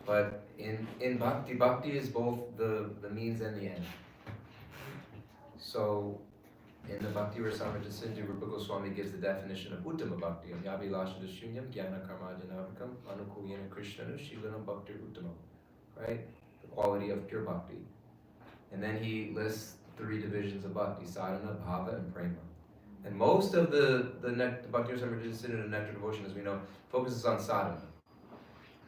But in bhakti is both the means and the end. So in the Bhakti Rasamrita Sindhu, Rupa Goswami gives the definition of Uttama Bhakti, Yabilasha Shunyam Jnana Karmadhanavakam Anukuyena Krishnanu Shilanam Bhakti Uttama. Right? The quality of pure bhakti. And then he lists 3 divisions of bhakti, sadhana, bhava, and prema. And most of the Bhakti Rasamrita Sindhu and Nectar Devotion, as we know, focuses on sadhana.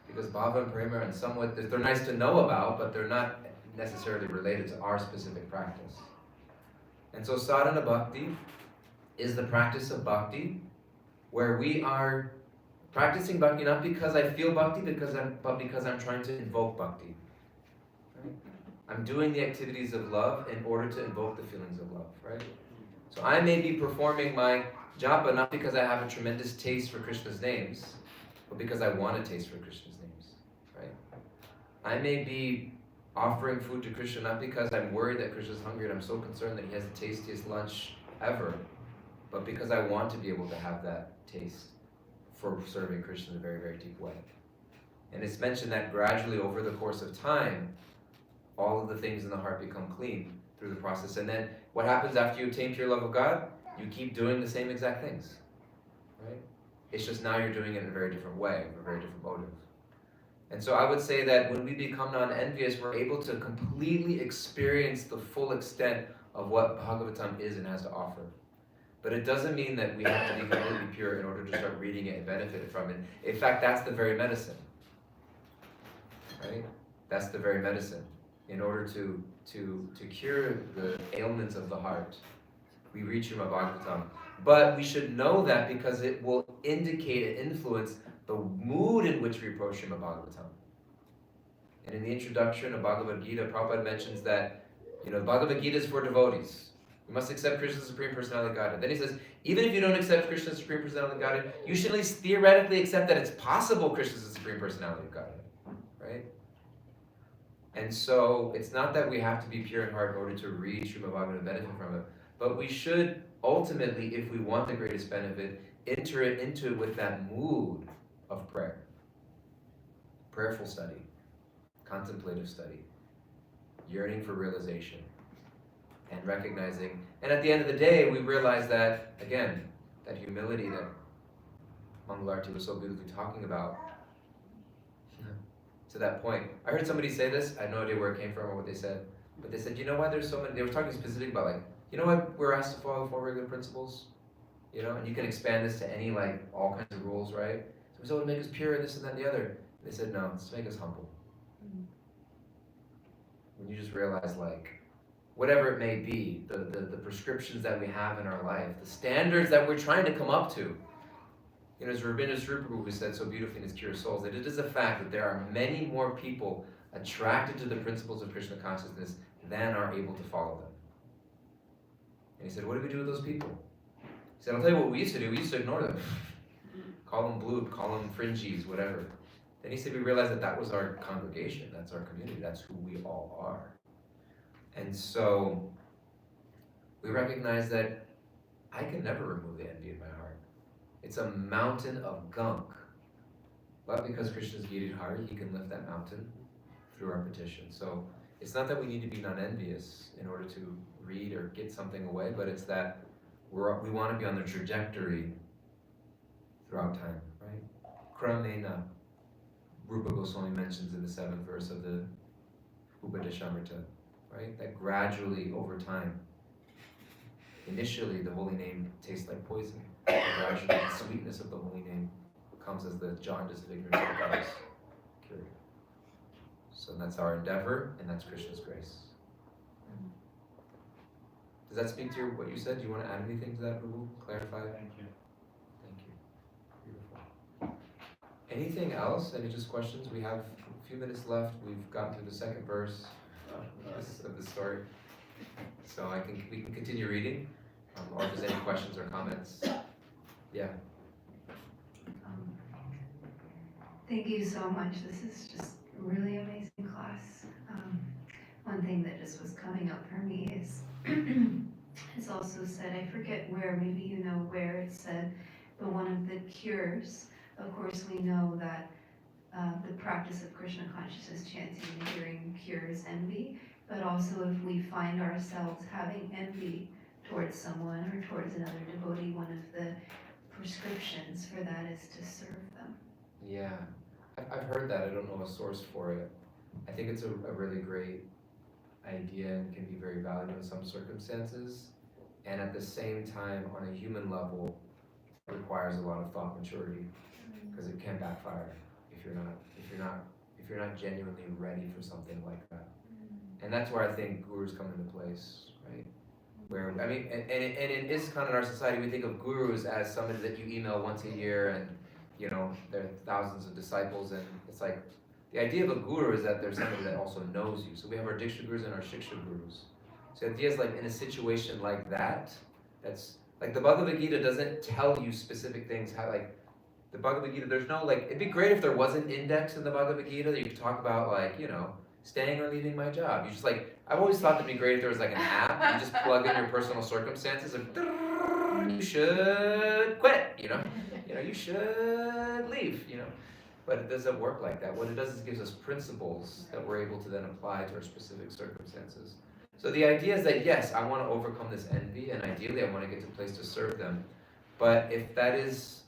Because bhava and prema are somewhat, they're nice to know about, but they're not necessarily related to our specific practice. And so sadhana bhakti is the practice of bhakti, where we are practicing bhakti not because I feel bhakti, but because I'm trying to invoke bhakti. Right? I'm doing the activities of love in order to invoke the feelings of love, right? So I may be performing my japa not because I have a tremendous taste for Krishna's names, but because I want a taste for Krishna's names, right? I may be offering food to Krishna not because I'm worried that Krishna's hungry and I'm so concerned that he has the tastiest lunch ever, but because I want to be able to have that taste for serving Krishna in a very, very deep way. And it's mentioned that gradually over the course of time, all of the things in the heart become clean through the process. And then what happens after you obtain pure love of God? You keep doing the same exact things, right? It's just now you're doing it in a very different way, with a very different motive. And so I would say that when we become non-envious, we're able to completely experience the full extent of what Bhagavatam is and has to offer. But it doesn't mean that we have to be completely pure in order to start reading it and benefit from it. In fact, that's the very medicine, right? That's the very medicine. In order to cure the ailments of the heart, we read Srimad Bhagavatam. But we should know that because it will indicate and influence the mood in which we approach Srimad Bhagavatam. And in the introduction of Bhagavad Gita, Prabhupada mentions that, Bhagavad Gita is for devotees. We must accept Krishna's Supreme Personality of Godhead. Then he says, even if you don't accept Krishna's Supreme Personality of Godhead, you should at least theoretically accept that it's possible Krishna's the Supreme Personality of Godhead. Right? And so, it's not that we have to be pure in heart in order to read Srimad Bhagavatam and benefit from it, but we should ultimately, if we want the greatest benefit, enter it into it with that mood of prayer. Prayerful study, contemplative study, yearning for realization, and recognizing, and at the end of the day, we realize that, again, that humility that Mangalarti was so beautifully talking about, to that point. I heard somebody say this, I have no idea where it came from or what they said, but they said, you know why there's so many, they were talking specifically about why we're asked to follow 4 regular principles? And you can expand this to any, all kinds of rules, right? So to make us pure, this and that and the other. They said, no, it's to make us humble. When you just realize, whatever it may be, the prescriptions that we have in our life, the standards that we're trying to come up to. You know, as Rabindranath Rupa said so beautifully in his Cure of Souls, that it is a fact that there are many more people attracted to the principles of Krishna consciousness than are able to follow them. And he said, what do we do with those people? He said, I'll tell you what we used to do. We used to ignore them. Call them blue, call them fringies, whatever. Then he said, we realized that that was our congregation, that's our community, that's who we all are. And so we recognize that I can never remove the envy in my heart. It's a mountain of gunk. But because Krishna's Gita Hari, he can lift that mountain through our petition. So it's not that we need to be non-envious in order to read or get something away, but it's that we want to be on the trajectory throughout time, right? Kramena, Rupa Goswami mentions in the 7th verse of the Upadeshamrita, right? That gradually over time, initially the holy name tastes like poison. Gradually the sweetness of the holy name comes as the jaundice of ignorance becomes cured. So that's our endeavor, and that's Krishna's grace. Does that speak to what you said? Do you want to add anything to that, Prabhu? Clarify? Thank you. Thank you. Beautiful. Anything else? Any just questions? We have a few minutes left. We've gotten through the 2nd verse of the story. So we can continue reading. Or if there's any questions or comments. Yeah. Thank you so much. This is just a really amazing class. One thing that just was coming up for me is it's also said, I forget where, maybe you know where it said, but one of the cures, of course we know that the practice of Krishna consciousness, chanting and hearing cures envy, but also if we find ourselves having envy towards someone or towards another devotee, one of the prescriptions for that is to serve them. Yeah. I've heard that. I don't know a source for it. I think it's a really great idea and can be very valuable in some circumstances. And at the same time, on a human level, it requires a lot of thought maturity because it can backfire if you're not genuinely ready for something like that. And that's where I think gurus come into place, right? Where I mean, and in ISKCON in our society, we think of gurus as somebody that you email once a year, and you know there are thousands of disciples, and it's like the idea of a guru is that there's somebody that also knows you. So we have our Diksha gurus and our Shiksha gurus. So the idea is like in a situation like that, that's like the Bhagavad Gita doesn't tell you specific things. How like the Bhagavad Gita, there's no like. It'd be great if there was an index in the Bhagavad Gita that you could talk about, like staying or leaving my job. You just like, I've always thought it'd be great if there was like an app, you just plug in your personal circumstances and you should quit, you should leave, But it doesn't work like that. What it does is it gives us principles that we're able to then apply to our specific circumstances. So the idea is that yes, I want to overcome this envy, and ideally I want to get to a place to serve them. But if that is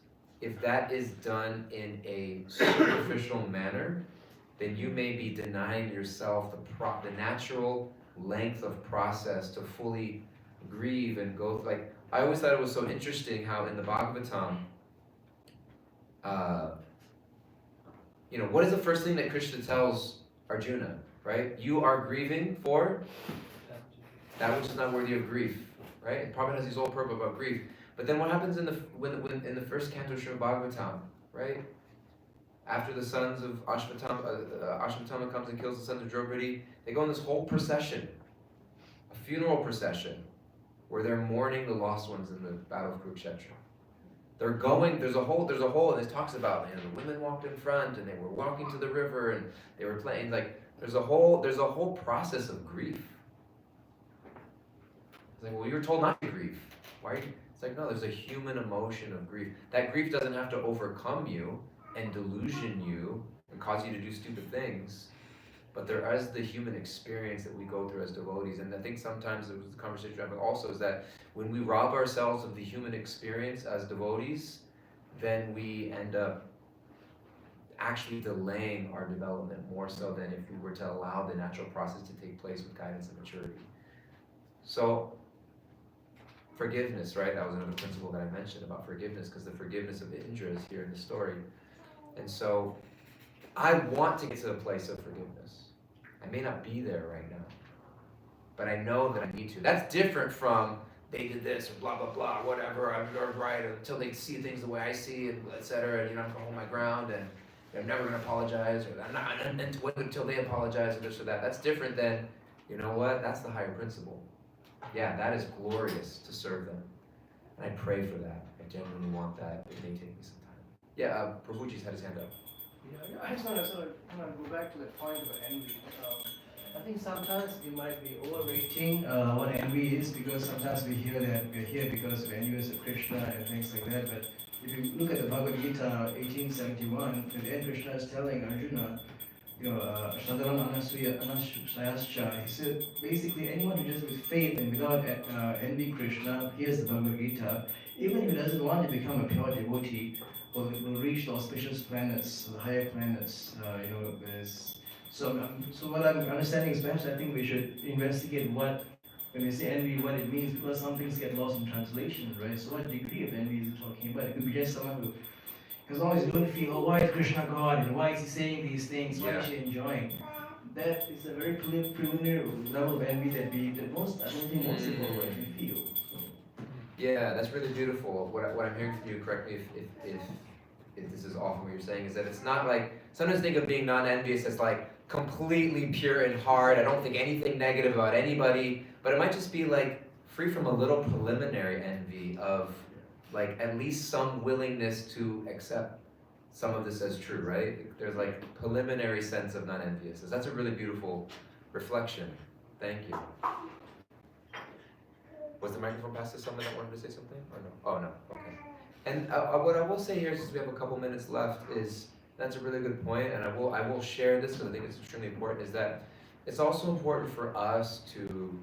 done in a superficial manner, then you may be denying yourself the natural length of process to fully grieve and go. Like I always thought it was so interesting how in the Bhagavatam, what is the first thing that Krishna tells Arjuna? Right? You are grieving for that which is not worthy of grief. Right? And Prabhupada has these old purport about grief. But then what happens in the first canto of Srimad Bhagavatam? Right? After the sons of Ashwatthama comes and kills the sons of Draupadi, they go on this whole procession, a funeral procession, where they're mourning the lost ones in the Battle of Kurukshetra. They're going, there's a whole, and it talks about, the women walked in front, and they were walking to the river, and they were playing, like, there's a whole process of grief. It's like, well, you were told not to grieve. Why? It's like, no, there's a human emotion of grief. That grief doesn't have to overcome you and delusion you and cause you to do stupid things, but there is the human experience that we go through as devotees. And I think sometimes it was the conversation we're having also is that when we rob ourselves of the human experience as devotees, then we end up actually delaying our development more so than if we were to allow the natural process to take place with guidance and maturity. So forgiveness, right? That was another principle that I mentioned about forgiveness, because the forgiveness of Indra is here in the story. And so I want to get to the place of forgiveness. I may not be there right now, but I know that I need to. That's different from they did this or blah blah blah, whatever. I'm right until they see things the way I see, and etc. And I'm gonna hold my ground, and I'm never gonna apologize, or I'm not, and wait until they apologize, or this or that. That's different than, you know what? That's the higher principle. Yeah, that is glorious to serve them, and I pray for that. I genuinely want that. It may take me some time. Yeah, Prabhuji's had his hand up. Yeah, I just want to sort of go back to the point about envy. I think sometimes we might be overrating what envy is, because sometimes we hear that we're here because we're envious of Krishna and things like that. But if you look at the Bhagavad Gita 1871, at the end Krishna is telling Arjuna, Shadavan Anasuyascha, he said basically anyone who just with faith and without envy Krishna hears the Bhagavad Gita, even if he doesn't want to become a pure devotee, will reach the auspicious planets, the higher planets. So what I'm understanding is perhaps I think we should investigate what, when we say envy, what it means, because some things get lost in translation, right? So what degree of envy is it talking about? It could be just someone who, as long as you don't feel, why is Krishna God, and why is he saying these things, what is he enjoying? That is a very preliminary level of envy that most, I don't think most people will actually feel. Yeah, that's really beautiful. What I'm hearing from you, correct me if this is off from what you're saying, is that it's not like, sometimes think of being non-envious as like completely pure and hard, I don't think anything negative about anybody, but it might just be like free from a little preliminary envy of like at least some willingness to accept some of this as true, right? There's like preliminary sense of non-enviousness. That's a really beautiful reflection. Thank you. Was the microphone passed to someone that wanted to say something, or no? Oh, no, okay. And what I will say here, since we have a couple minutes left, is that's a really good point, and I will share this because I think it's extremely important, is that it's also important for us to,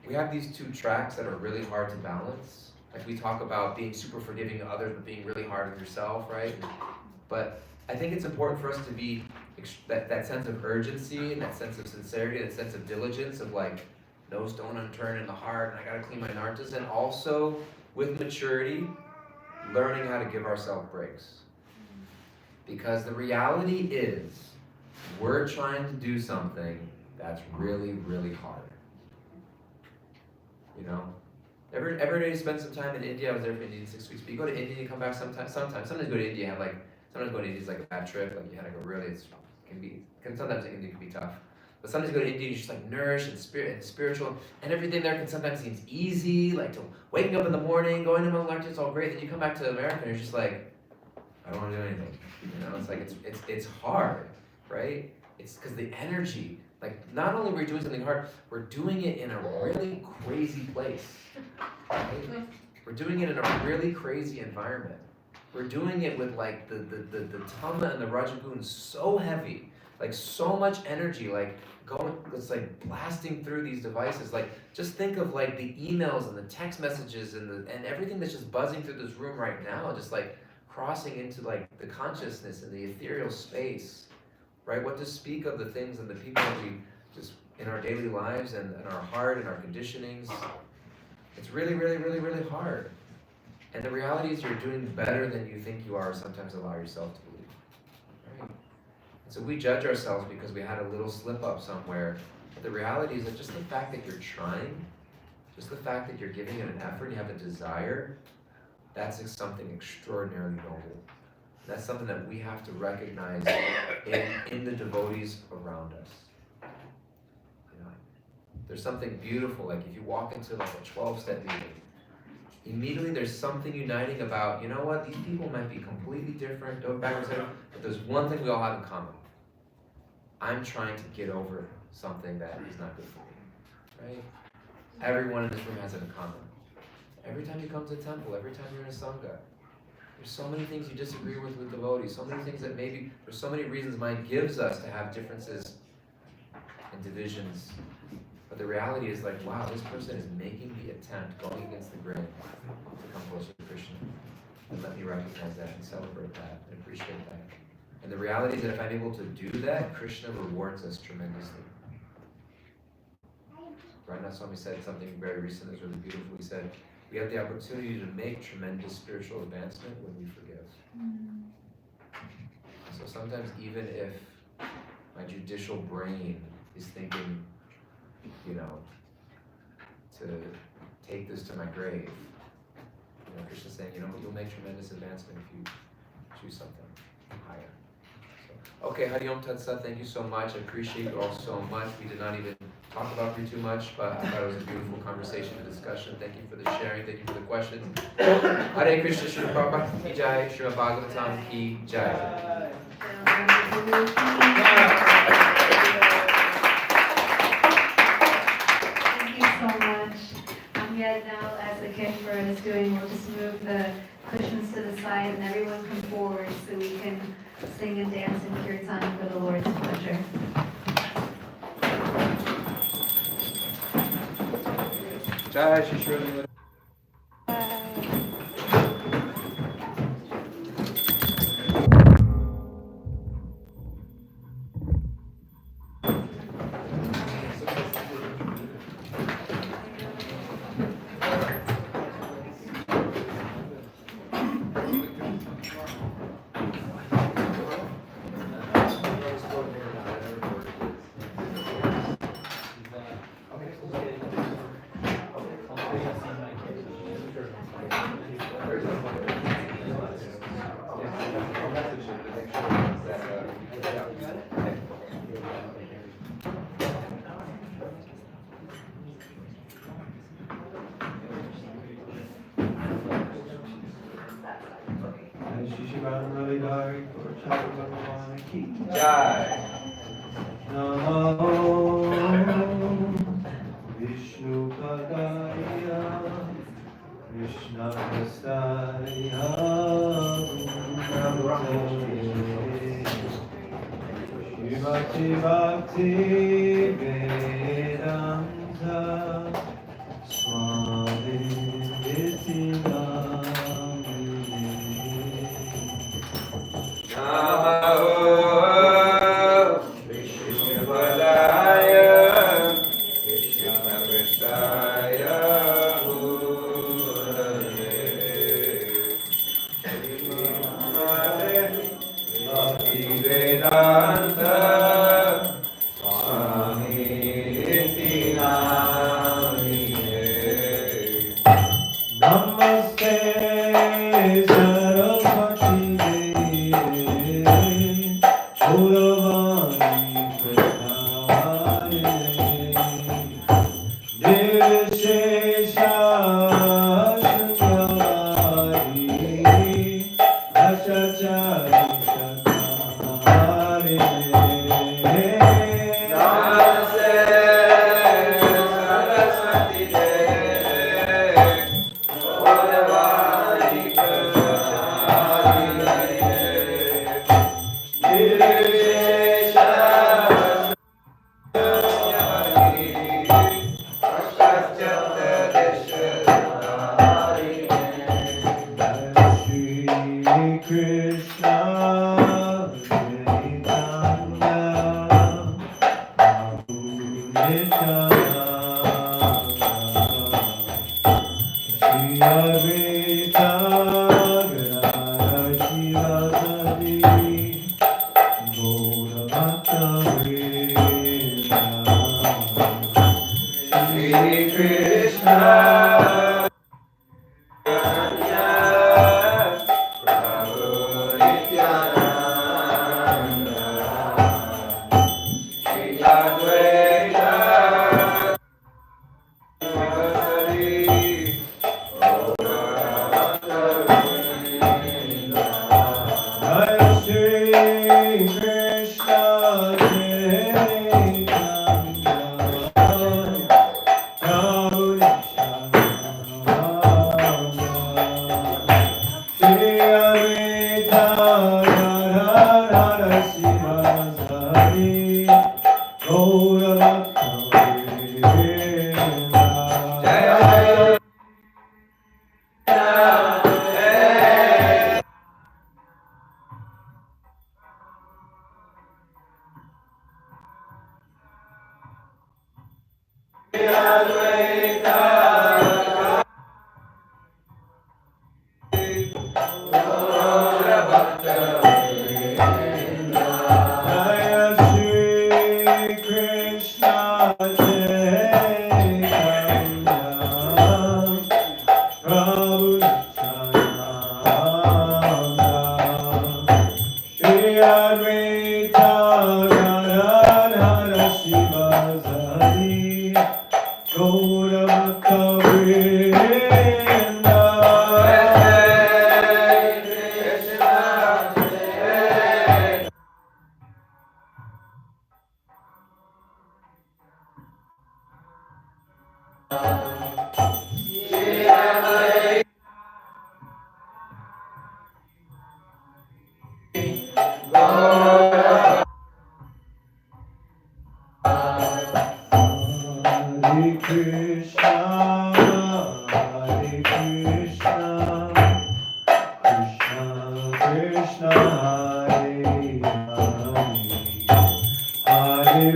we have these two tracks that are really hard to balance. Like we talk about being super forgiving of others, but being really hard with yourself, right? But I think it's important for us to be, that sense of urgency, and that sense of sincerity, that sense of diligence of like, no stone unturned in the heart, and I gotta clean my narcissus, and also with maturity, learning how to give ourselves breaks. Because the reality is, we're trying to do something that's really, really hard. You know? Every day you spend some time in India. I was there for India 6 weeks, but you go to India and you come back sometimes you go to India, sometimes going to India is like a bad trip, like you had to go really, sometimes India can be tough. But sometimes you go to India, you're just like nourished and spiritual, and everything there can sometimes seem easy, like to waking up in the morning, going to Mount it's all great. Then you come back to America and you're just like, I don't want to do anything. You know, it's like it's hard, right? It's because the energy, like not only are we doing something hard, we're doing it in a really crazy place. Right? We're doing it in a really crazy environment. We're doing it with like the Tama and the Rajagun so heavy, like so much energy, like it's like blasting through these devices. Like just think of like the emails and the text messages and everything that's just buzzing through this room right now, just like crossing into like the consciousness and the ethereal space, right? What to speak of the things and the people that we just in our daily lives and our heart and our conditionings. It's really, really, really, really hard. And the reality is you're doing better than you think you are, sometimes allow yourself to believe. Right? And so we judge ourselves because we had a little slip up somewhere. But the reality is that just the fact that you're trying, just the fact that you're giving it an effort, you have a desire, that's something extraordinarily noble. That's something that we have to recognize in the devotees around us. You know, there's something beautiful, like if you walk into like a 12-step meeting, immediately there's something uniting about, you know what, these people might be completely different, backwards, but there's one thing we all have in common. I'm trying to get over something that is not good for me, right? Everyone in this room has it in common. Every time you come to a temple, every time you're in a sangha, there's so many things you disagree with devotees, so many things that maybe, there's so many reasons mind gives us to have differences and divisions. But the reality is like, wow, this person is making the attempt, going against the grain to come closer to Krishna. And let me recognize that and celebrate that and appreciate that. And the reality is that if I'm able to do that, Krishna rewards us tremendously. Rana Swami said something very recent that was really beautiful. He said, we have the opportunity to make tremendous spiritual advancement when we forgive. So sometimes even if my judicial brain is thinking, you know, to take this to my grave. You know, Krishna's saying, you know, you'll make tremendous advancement if you choose something higher. So, okay, Hari Om Tat Sat, thank you so much. I appreciate you all so much. We did not even talk about you too much, but I thought it was a beautiful conversation and discussion. Thank you for the sharing, thank you for the questions. Hare Krishna, Srimad Prabhupada ki jai, Srimad Bhagavatam ki jai. Thank you so much. Yet now, as the Kishore is doing, we'll just move the cushions to the side and everyone come forward so we can sing and dance in kirtan for the Lord's pleasure. Jai Shri Sri Jai. Namo Vishnu Padaya Krishna Prasthaya Shrimati Bhakti Vedanta Swami Nityananda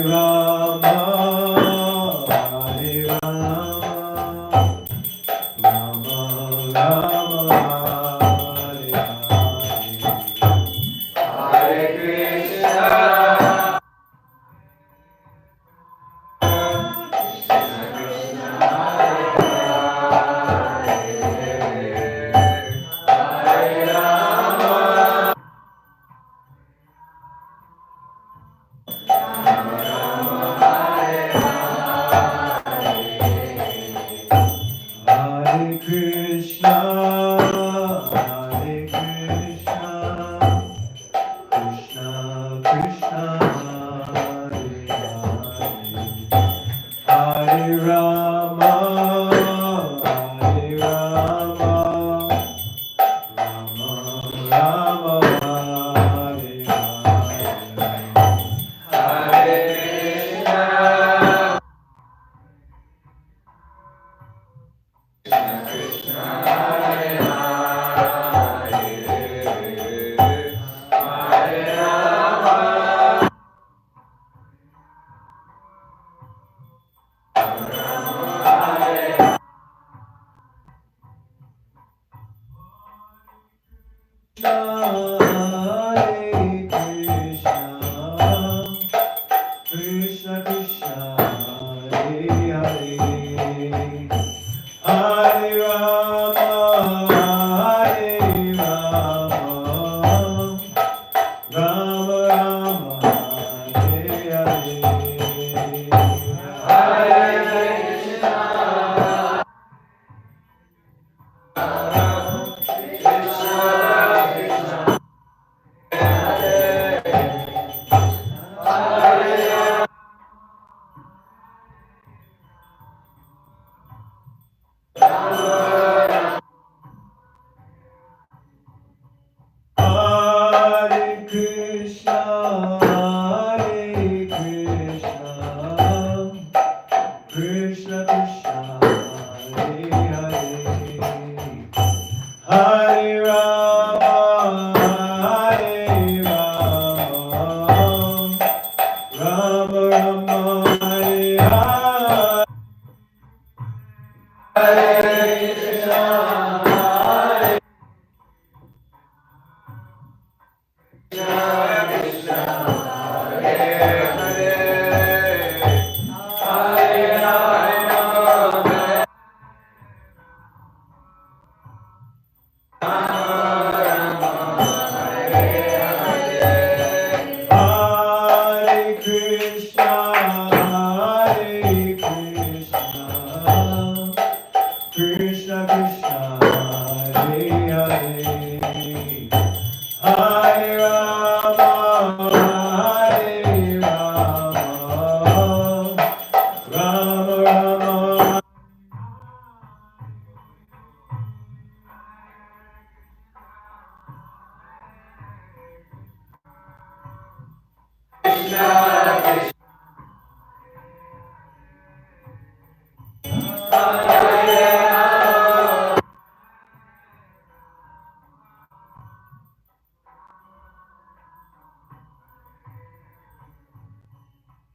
Rama, Hare Rama, Rama Rama, Hare Hare, Hare Krishna, Hare Krishna, Hare Krishna, Krishna Krishna, Hare Hare, Hare Rama, Hare Rama, Rama Rama, Hare Hare, Hare Krishna Krishna, Hare Hare, Hare Rama, Hare Rama, Rama Rama, Hare Hare, Hare Krishna, Hare Krishna, Hare Krishna, Krishna Krishna, Hare Hare, Hare Rama, Hare Rama, Rama Rama, Hare Hare, Hare Krishna, Hare Krishna, Hare Krishna, Krishna Krishna, Hare Hare, Hare Rama, Hare Rama, Rama Rama,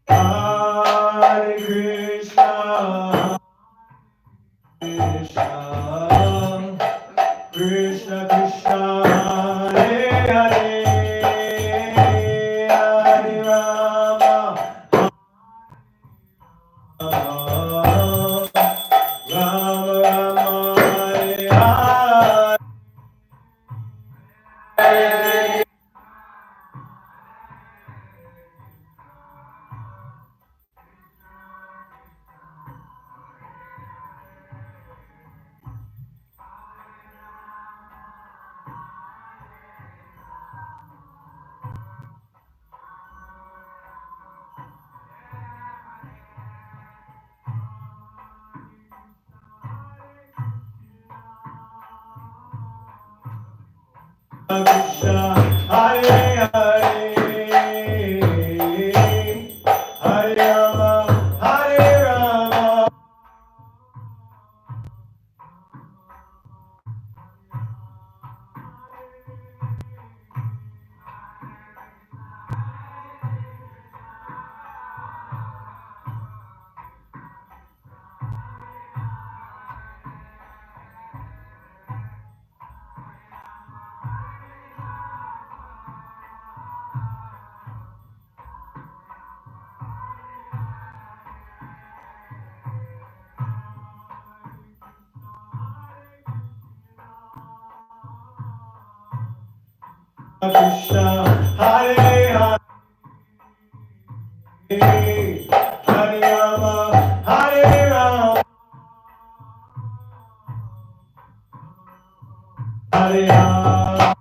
Hare Krishna, Krishna, Krishna Krishna, Hare Hare, Hare Rama. Krishna, Hare Hare, Hare Rama, Hare Rama, Hare Rama.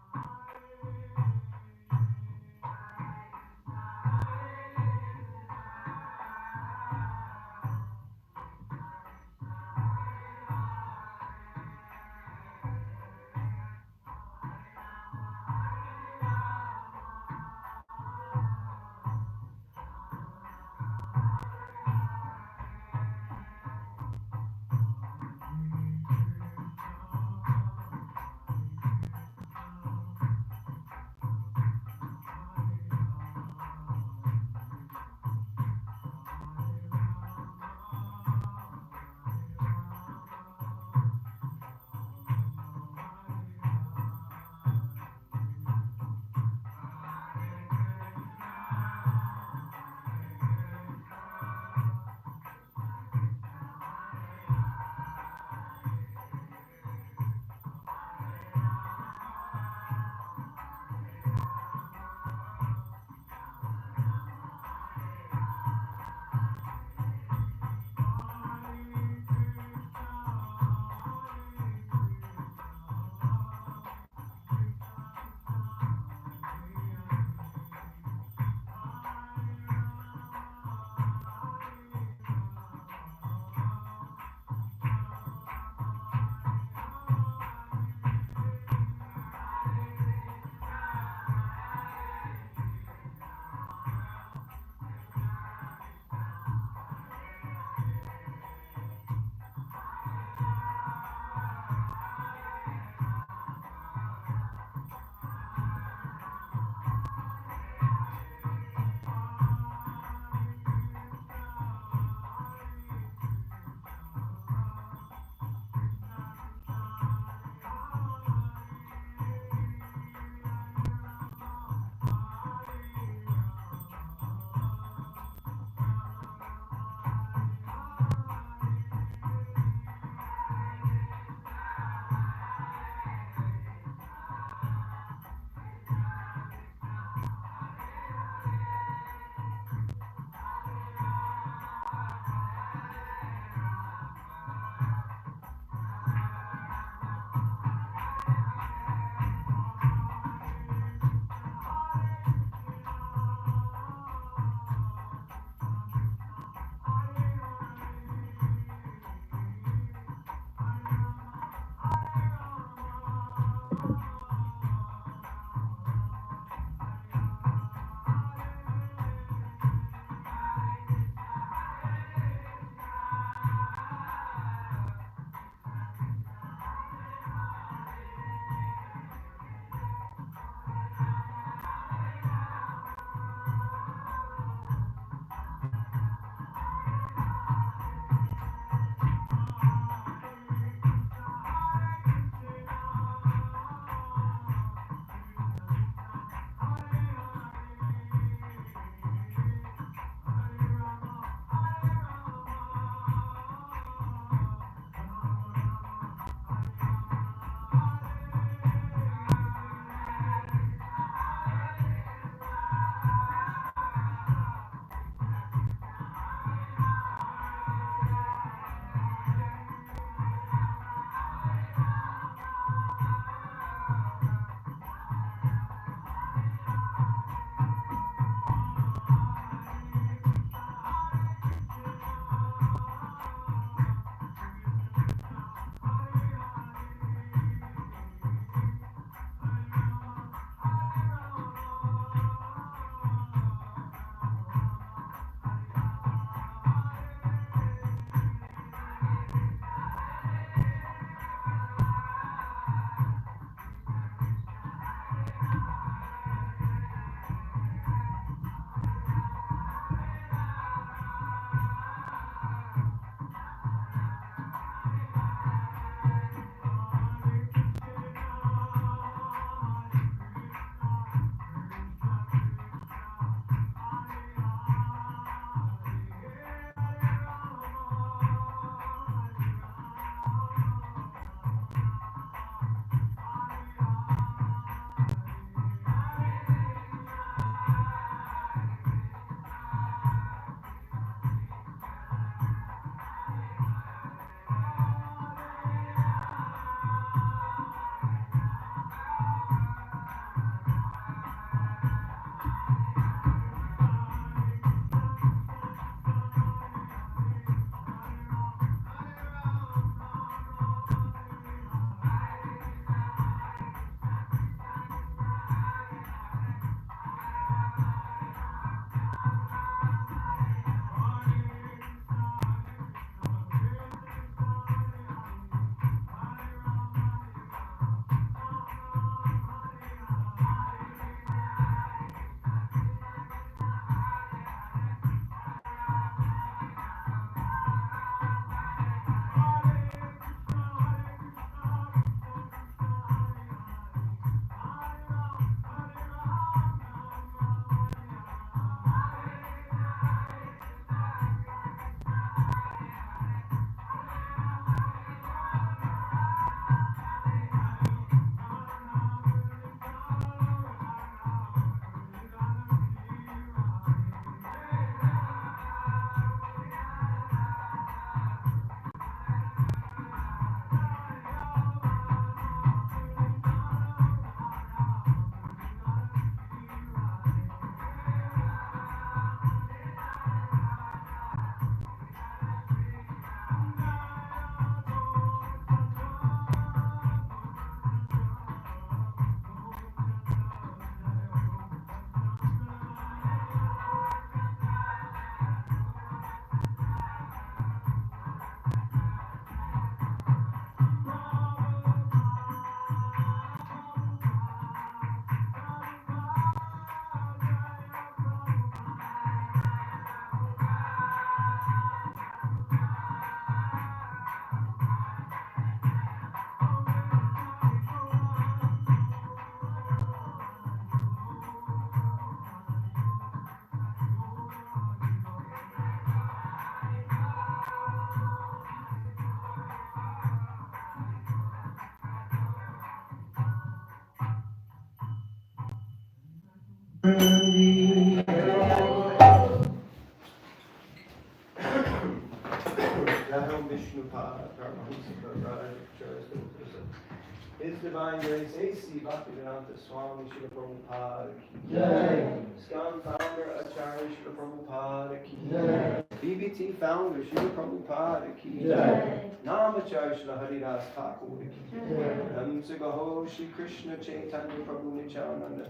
His Divine Grace, A.C. Bhaktivedanta Swami Srila Prabhupada ki Jai. ISKCON Founder Acharya Srila Prabhupada ki Jai. BBT Founder Srila Prabhupada ki Jai. Namacharya Srila Haridas Thakur ki Jai. Namsa Gaho Shri Krishna Chaitanya Prabhu Nityananda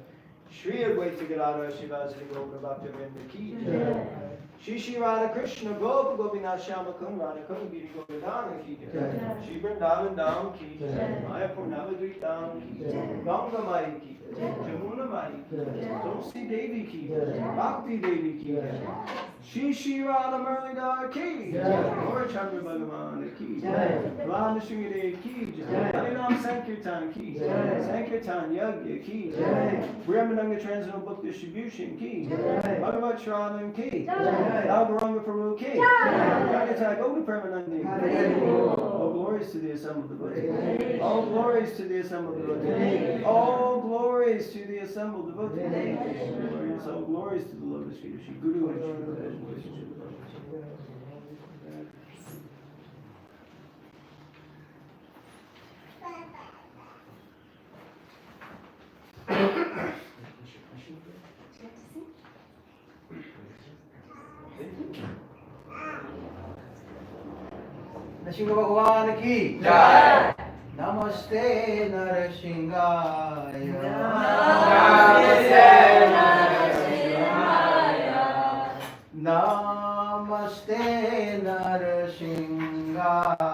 Shri Advaita Gadadhara Shivasri Gaura Bhaktivinoda ki Jai. Shri Shri Radha Krishna Gopa Gopinath Shama Kun Radha Kun Giri Govardhana ki Jai. Shri Vrindavan Dham ki Jai. Mayapur Navadvip Dham ki Jai. Ganga Mai ki Jamuna Mai ki Jai. Tulsi Devi ki Jai. Bhakti Devi ki Jai. Shri Shri Radha Murlidhar ki Jai. Gaur Chandra Bhagavan ki Jai. Radha Shri Dev ki Jai. Harinam Sankirtan ki Jai. Sankirtan Yagya ki Jai. Brahmananga Transcendental Book Distribution ki Jai. Bhagavat Shravan ki Jai. Gauranga Prabhu ki Jagata Gauda Premanandi Hare All glories to the assembled devotees. All glories to the assembled devotees. All glories to the assembled devotees. All glories to the lotus feet of Shri Guru and Shri Radha. Nrsimha Bhagavan ki Jai. Namaste Narsimhaya. Namaste Namaste Narsimhaya.